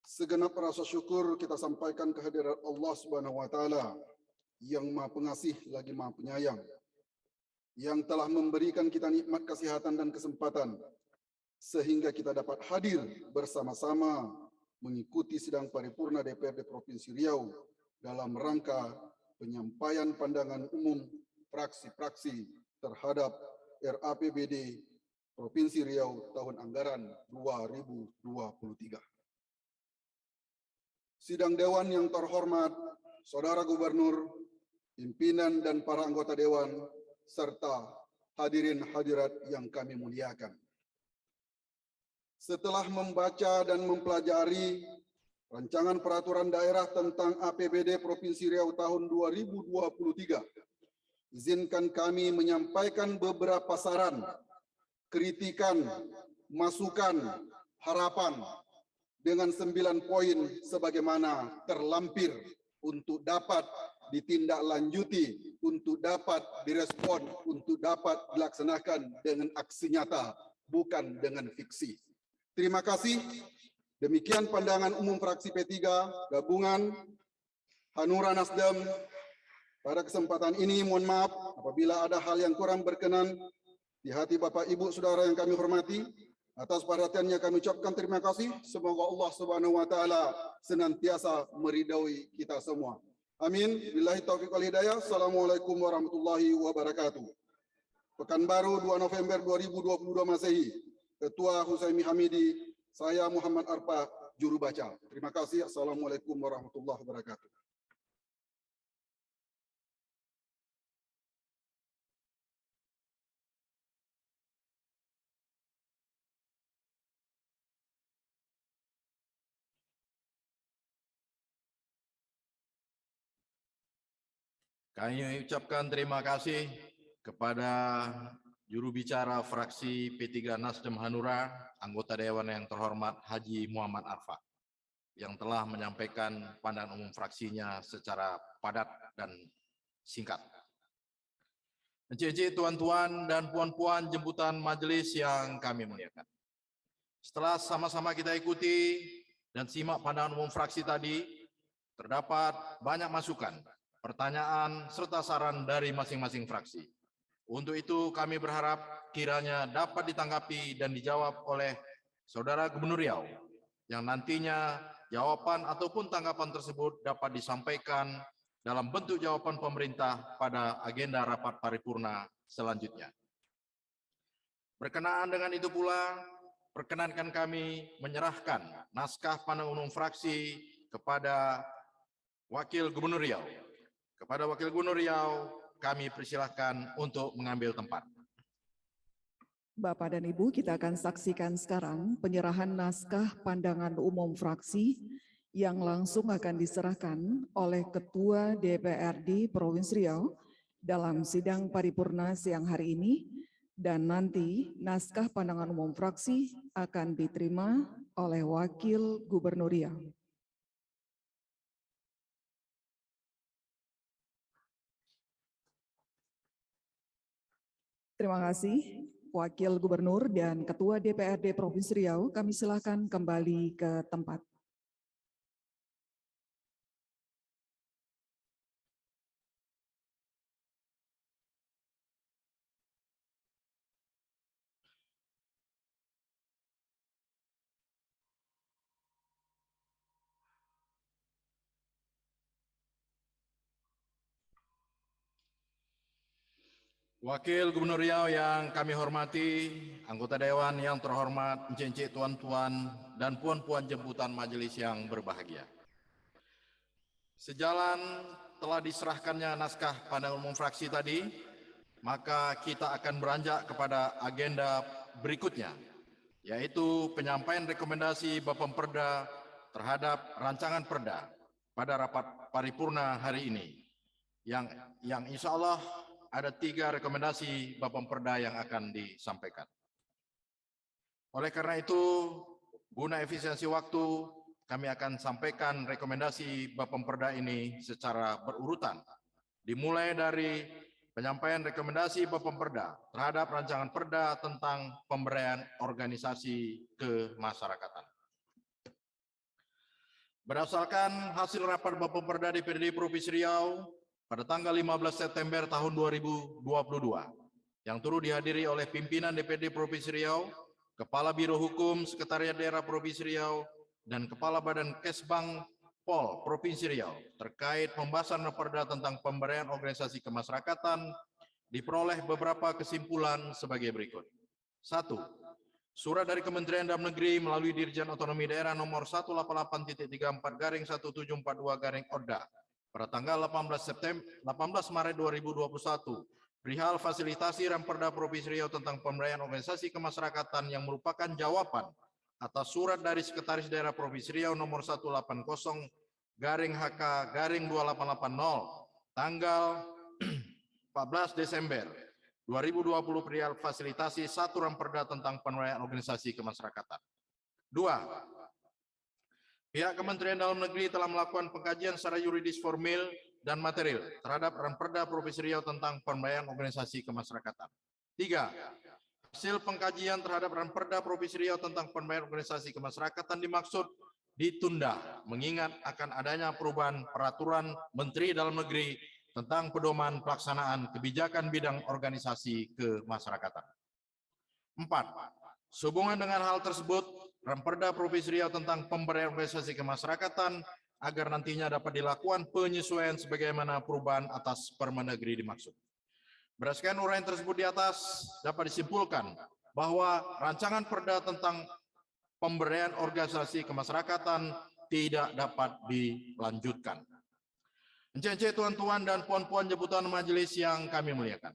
Segenap rasa syukur kita sampaikan kehadirat Allah Subhanahu wa taala yang Maha Pengasih lagi Maha Penyayang, yang telah memberikan kita nikmat kesehatan dan kesempatan sehingga kita dapat hadir bersama-sama mengikuti sidang paripurna DPRD Provinsi Riau dalam rangka penyampaian pandangan umum fraksi-fraksi terhadap RAPBD Provinsi Riau tahun anggaran 2023. Sidang Dewan yang terhormat, Saudara Gubernur, pimpinan dan para anggota Dewan, serta hadirin hadirat yang kami muliakan. Setelah membaca dan mempelajari Rancangan Peraturan Daerah tentang APBD Provinsi Riau tahun 2023, izinkan kami menyampaikan beberapa saran, kritikan, masukan, harapan dengan 9 poin sebagaimana terlampir untuk dapat ditindaklanjuti, untuk dapat direspon, untuk dapat dilaksanakan dengan aksi nyata, bukan dengan fiksi. Terima kasih. Demikian pandangan umum fraksi P3 gabungan Hanura Nasdem. Pada kesempatan ini mohon maaf apabila ada hal yang kurang berkenan di hati Bapak Ibu Saudara yang kami hormati. Atas perhatiannya kami ucapkan terima kasih. Semoga Allah Subhanahu wa taala senantiasa meridai kita semua. Amin. Billahi taufiq wal hidayah. Assalamualaikum warahmatullahi wabarakatuh. Pekanbaru 2 November 2022 Masehi. Ketua Husaimi Hamidi, saya Muhammad Arfa, juru baca. Terima kasih. Assalamualaikum warahmatullahi wabarakatuh. Kami ucapkan terima kasih kepada juru bicara fraksi P3 Nasdem Hanura, anggota Dewan yang terhormat Haji Muhammad Arfa, yang telah menyampaikan pandangan umum fraksinya secara padat dan singkat. Encik-encik, tuan-tuan dan puan-puan jemputan majelis yang kami muliakan. Setelah sama-sama kita ikuti dan simak pandangan umum fraksi tadi, terdapat banyak masukan, pertanyaan, serta saran dari masing-masing fraksi. Untuk itu kami berharap kiranya dapat ditanggapi dan dijawab oleh Saudara Gubernur Riau, yang nantinya jawaban ataupun tanggapan tersebut dapat disampaikan dalam bentuk jawaban pemerintah pada agenda rapat paripurna selanjutnya. Berkenaan dengan itu pula, perkenankan kami menyerahkan naskah pandangan umum fraksi kepada Wakil Gubernur Riau. Kepada Wakil Gubernur Riau, kami persilahkan untuk mengambil tempat. Bapak dan Ibu, kita akan saksikan sekarang penyerahan naskah pandangan umum fraksi yang langsung akan diserahkan oleh Ketua DPRD Provinsi Riau dalam sidang paripurna siang hari ini, dan nanti naskah pandangan umum fraksi akan diterima oleh Wakil Gubernur Riau. Terima kasih, Wakil Gubernur dan Ketua DPRD Provinsi Riau. Kami silakan kembali ke tempat. Wakil Gubernur Riau yang kami hormati, anggota Dewan yang terhormat, encik-encik, tuan-tuan, dan puan-puan jemputan majelis yang berbahagia. Sejalan telah diserahkannya naskah pandangan umum fraksi tadi, maka kita akan beranjak kepada agenda berikutnya, yaitu penyampaian rekomendasi Bapemperda terhadap rancangan perda pada rapat paripurna hari ini, yang insya Allah ada 3 rekomendasi Bapemperda yang akan disampaikan. Oleh karena itu, guna efisiensi waktu, kami akan sampaikan rekomendasi Bapemperda ini secara berurutan, dimulai dari penyampaian rekomendasi Bapemperda terhadap rancangan perda tentang pemberdayaan organisasi kemasyarakatan. Berdasarkan hasil rapat Bapemperda DPRD Provinsi Riau pada tanggal 15 September tahun 2022, yang turut dihadiri oleh pimpinan DPRD Provinsi Riau, Kepala Biro Hukum Sekretariat Daerah Provinsi Riau, dan Kepala Badan Kesbang Pol Provinsi Riau terkait pembahasan perda tentang pemberdayaan organisasi kemasyarakatan, diperoleh beberapa kesimpulan sebagai berikut. 1. Surat dari Kementerian Dalam Negeri melalui Dirjen Otonomi Daerah nomor 188.34/1742/Orda pada tanggal 18 Maret 2021 perihal fasilitasi Ramperda Provinsi Riau tentang pemberdayaan organisasi kemasyarakatan yang merupakan jawaban atas surat dari Sekretaris Daerah Provinsi Riau nomor 180-HK-2880 tanggal 14 Desember 2020 perihal fasilitasi satu Ramperda tentang pemberdayaan organisasi kemasyarakatan. 2. Pihak Kementerian Dalam Negeri telah melakukan pengkajian secara yuridis formil dan material terhadap Ramperda Provinsi Riau tentang pemberdayaan organisasi kemasyarakatan. 3. Hasil pengkajian terhadap Ramperda Provinsi Riau tentang pemberdayaan organisasi kemasyarakatan dimaksud ditunda mengingat akan adanya perubahan peraturan Menteri Dalam Negeri tentang pedoman pelaksanaan kebijakan bidang organisasi kemasyarakatan. 4. Sehubungan dengan hal tersebut, Ramperda Provinsi Riau tentang pemberdayaan organisasi kemasyarakatan agar nantinya dapat dilakukan penyesuaian sebagaimana perubahan atas Permendagri dimaksud. Berdasarkan uraian tersebut di atas, dapat disimpulkan bahwa rancangan perda tentang pemberdayaan organisasi kemasyarakatan tidak dapat dilanjutkan. Encik-encik, tuan-tuan dan puan-puan jabatan majelis yang kami muliakan.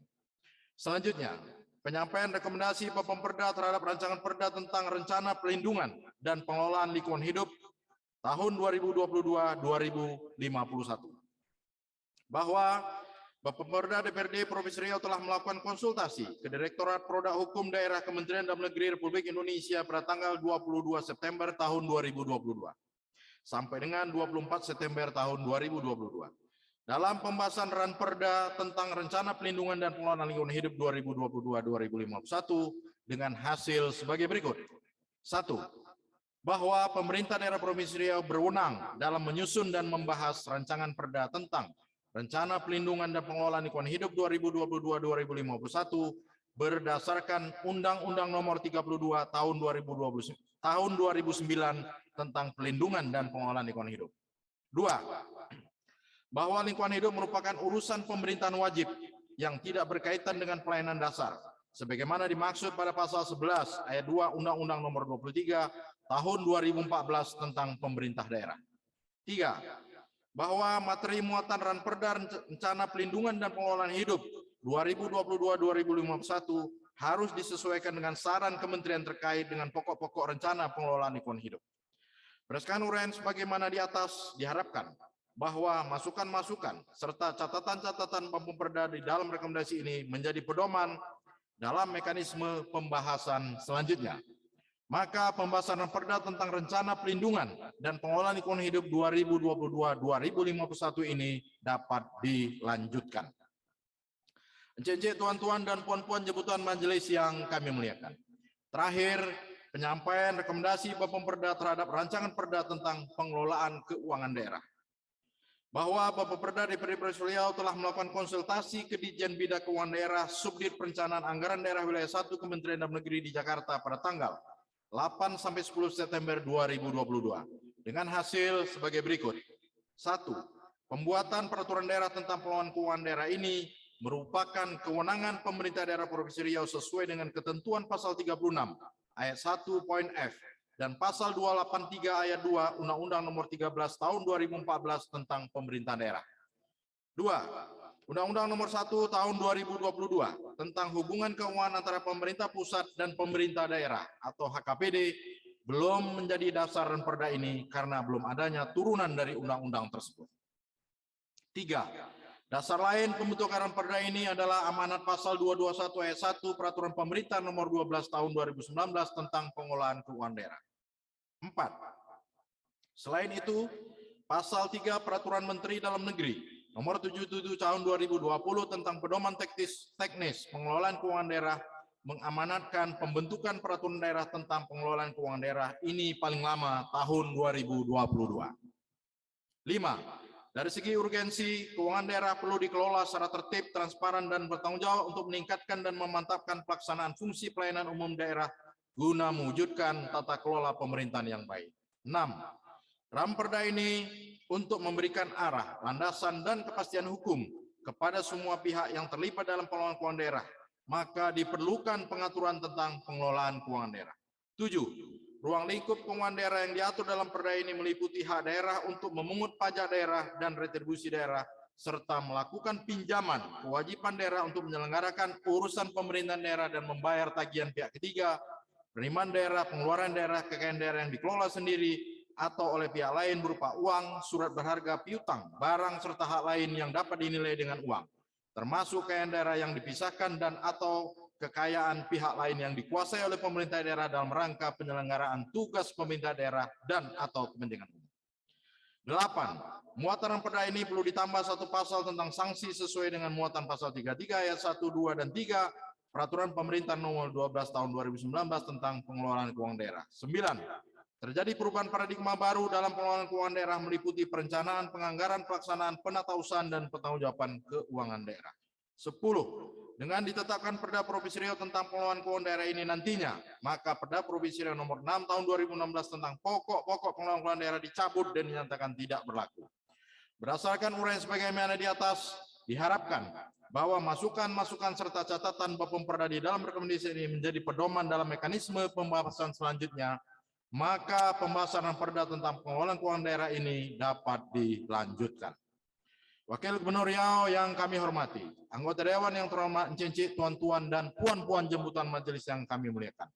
Selanjutnya, penyampaian rekomendasi Bapemperda terhadap rancangan perda tentang rencana pelindungan dan pengelolaan lingkungan hidup tahun 2022-2051. Bahwa Bapemperda DPRD Provinsi Riau telah melakukan konsultasi ke Direktorat Produk Hukum Daerah Kementerian Dalam Negeri Republik Indonesia pada tanggal 22 September tahun 2022 sampai dengan 24 September tahun 2022. Dalam pembahasan Ranperda tentang Rencana Pelindungan dan Pengelolaan Lingkungan Hidup 2022-2051 dengan hasil sebagai berikut. 1. Bahwa pemerintah daerah Provinsi Riau berwenang dalam menyusun dan membahas rancangan perda tentang Rencana Pelindungan dan Pengelolaan Lingkungan Hidup 2022-2051 berdasarkan Undang-Undang Nomor 32 Tahun 2009 tentang Pelindungan dan Pengelolaan Lingkungan Hidup. 2. Bahwa lingkungan hidup merupakan urusan pemerintahan wajib yang tidak berkaitan dengan pelayanan dasar, sebagaimana dimaksud pada pasal 11 ayat 2 Undang-Undang Nomor 23 Tahun 2014 tentang pemerintah daerah. 3. Bahwa materi muatan Ranperda Rencana Pelindungan dan Pengelolaan Hidup 2022-2051 harus disesuaikan dengan saran kementerian terkait dengan pokok-pokok rencana pengelolaan lingkungan hidup. Berdasarkan uraian sebagaimana di atas, diharapkan bahwa masukan-masukan serta catatan-catatan Bapemperda di dalam rekomendasi ini menjadi pedoman dalam mekanisme pembahasan selanjutnya. Maka pembahasan Ranperda tentang Rencana Pelindungan dan Pengelolaan Lingkungan Hidup 2022-2051 ini dapat dilanjutkan. Encik-encik, tuan-tuan dan puan-puan jabatan majelis yang kami muliakan. Terakhir, penyampaian rekomendasi Bapemperda terhadap rancangan perda tentang pengelolaan keuangan daerah. Bahwa Bapemperda DPRD Provinsi Riau telah melakukan konsultasi ke Ditjen Bidang Keuangan Daerah Subdit Perencanaan Anggaran Daerah Wilayah 1 Kementerian Dalam Negeri di Jakarta pada tanggal 8 sampai 10 September 2022 dengan hasil sebagai berikut. 1. Pembuatan peraturan daerah tentang pengelolaan keuangan daerah ini merupakan kewenangan pemerintah daerah Provinsi Riau sesuai dengan ketentuan pasal 36 ayat 1 poin F dan pasal 283 ayat 2 Undang-Undang Nomor 13 Tahun 2014 tentang pemerintah daerah. 2. Undang-Undang Nomor 1 Tahun 2022 tentang hubungan keuangan antara pemerintah pusat dan pemerintah daerah atau HKPD belum menjadi dasar Ranperda ini karena belum adanya turunan dari undang-undang tersebut. 3. Dasar lain pembentukan Ranperda ini adalah amanat pasal 221 ayat 1 Peraturan Pemerintah Nomor 12 Tahun 2019 tentang pengelolaan keuangan daerah. 4. Selain itu, pasal 3 Peraturan Menteri Dalam Negeri Nomor 77 Tahun 2020 tentang pedoman teknis pengelolaan keuangan daerah mengamanatkan pembentukan peraturan daerah tentang pengelolaan keuangan daerah ini paling lama tahun 2022. 5. Dari segi urgensi, keuangan daerah perlu dikelola secara tertib, transparan, dan bertanggung jawab untuk meningkatkan dan memantapkan pelaksanaan fungsi pelayanan umum daerah guna mewujudkan tata kelola pemerintahan yang baik. 6. Ranperda ini untuk memberikan arah, landasan, dan kepastian hukum kepada semua pihak yang terlibat dalam pengelolaan keuangan daerah, maka diperlukan pengaturan tentang pengelolaan keuangan daerah. 7. Ruang lingkup penguasaan daerah yang diatur dalam perda ini meliputi hak daerah untuk memungut pajak daerah dan retribusi daerah, serta melakukan pinjaman, kewajiban daerah untuk menyelenggarakan urusan pemerintahan daerah dan membayar tagihan pihak ketiga, penerimaan daerah, pengeluaran daerah, kekayaan daerah yang dikelola sendiri atau oleh pihak lain berupa uang, surat berharga, piutang, barang, serta hak lain yang dapat dinilai dengan uang, termasuk kekayaan daerah yang dipisahkan dan atau kekayaan pihak lain yang dikuasai oleh pemerintah daerah dalam rangka penyelenggaraan tugas pemerintah daerah dan atau kepentingan umum. 8. Muatan perda ini perlu ditambah satu pasal tentang sanksi sesuai dengan muatan pasal 33 ayat 1, 2, dan 3 Peraturan Pemerintah Nomor 12 Tahun 2019 tentang Pengelolaan Keuangan Daerah. 9. Terjadi perubahan paradigma baru dalam pengelolaan keuangan daerah meliputi perencanaan, penganggaran, pelaksanaan, penatausahaan, dan pertanggungjawaban keuangan daerah. 10. Dengan ditetapkan Perda Provinsi Riau tentang pengelolaan keuangan daerah ini nantinya, maka Perda Provinsi Riau Nomor 6 Tahun 2016 tentang pokok-pokok pengelolaan keuangan daerah dicabut dan dinyatakan tidak berlaku. Berdasarkan uraian sebagaimana di atas, diharapkan bahwa masukan-masukan serta catatan Bapom Perda di dalam rekomendasi ini menjadi pedoman dalam mekanisme pembahasan selanjutnya, maka pembahasan Perda tentang pengelolaan keuangan daerah ini dapat dilanjutkan. Wakil Gubernur Riau yang kami hormati, anggota Dewan yang terhormat Encik, tuan-tuan dan puan-puan jemputan majelis yang kami muliakan.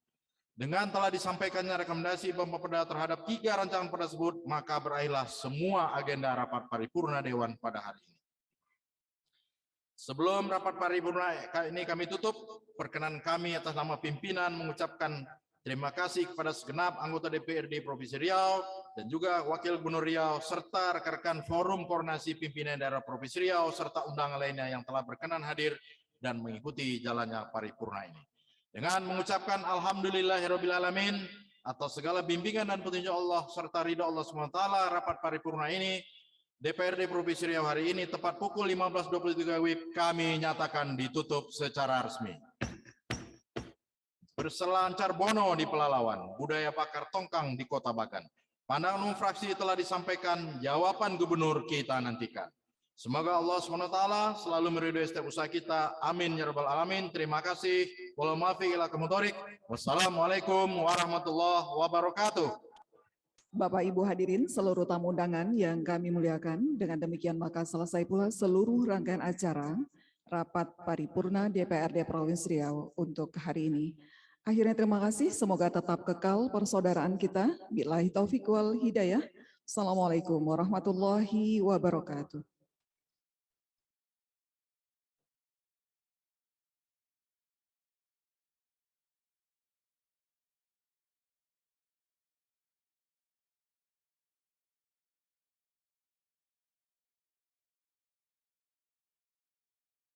Dengan telah disampaikannya rekomendasi Bapom Perda terhadap 3 rancangan perda tersebut, maka berakhirlah semua agenda rapat paripurna Dewan pada hari ini. Sebelum rapat paripurna ini kami tutup, perkenan kami atas nama pimpinan mengucapkan terima kasih kepada segenap anggota DPRD Provinsi Riau dan juga Wakil Gubernur Riau serta rekan-rekan Forum Koordinasi Pimpinan Daerah Provinsi Riau serta undangan lainnya yang telah berkenan hadir dan mengikuti jalannya paripurna ini. Dengan mengucapkan alhamdulillahirrabbilalamin atas segala bimbingan dan petunjuk Allah serta ridha Allah SWT, rapat paripurna ini DPRD Provinsi Riau hari ini tepat pukul 15.23 WIB kami nyatakan ditutup secara resmi. Berselancar bono di Pelalawan, budaya bakar tongkang di Kota Bagan. Pandangan umum fraksi telah disampaikan, jawaban gubernur kita nantikan. Semoga Allah SWT selalu meridhoi setiap usaha kita. Amin ya rabbal alamin. Terima kasih. Wassalamualaikum warahmatullahi wabarakatuh. Bapak Ibu hadirin seluruh tamu undangan yang kami muliakan, dengan demikian maka selesai pula seluruh rangkaian acara rapat paripurna DPRD Provinsi Riau untuk hari ini. Akhirnya terima kasih, semoga tetap kekal persaudaraan kita. Billahi taufiq wal hidayah. Assalamualaikum warahmatullahi wabarakatuh.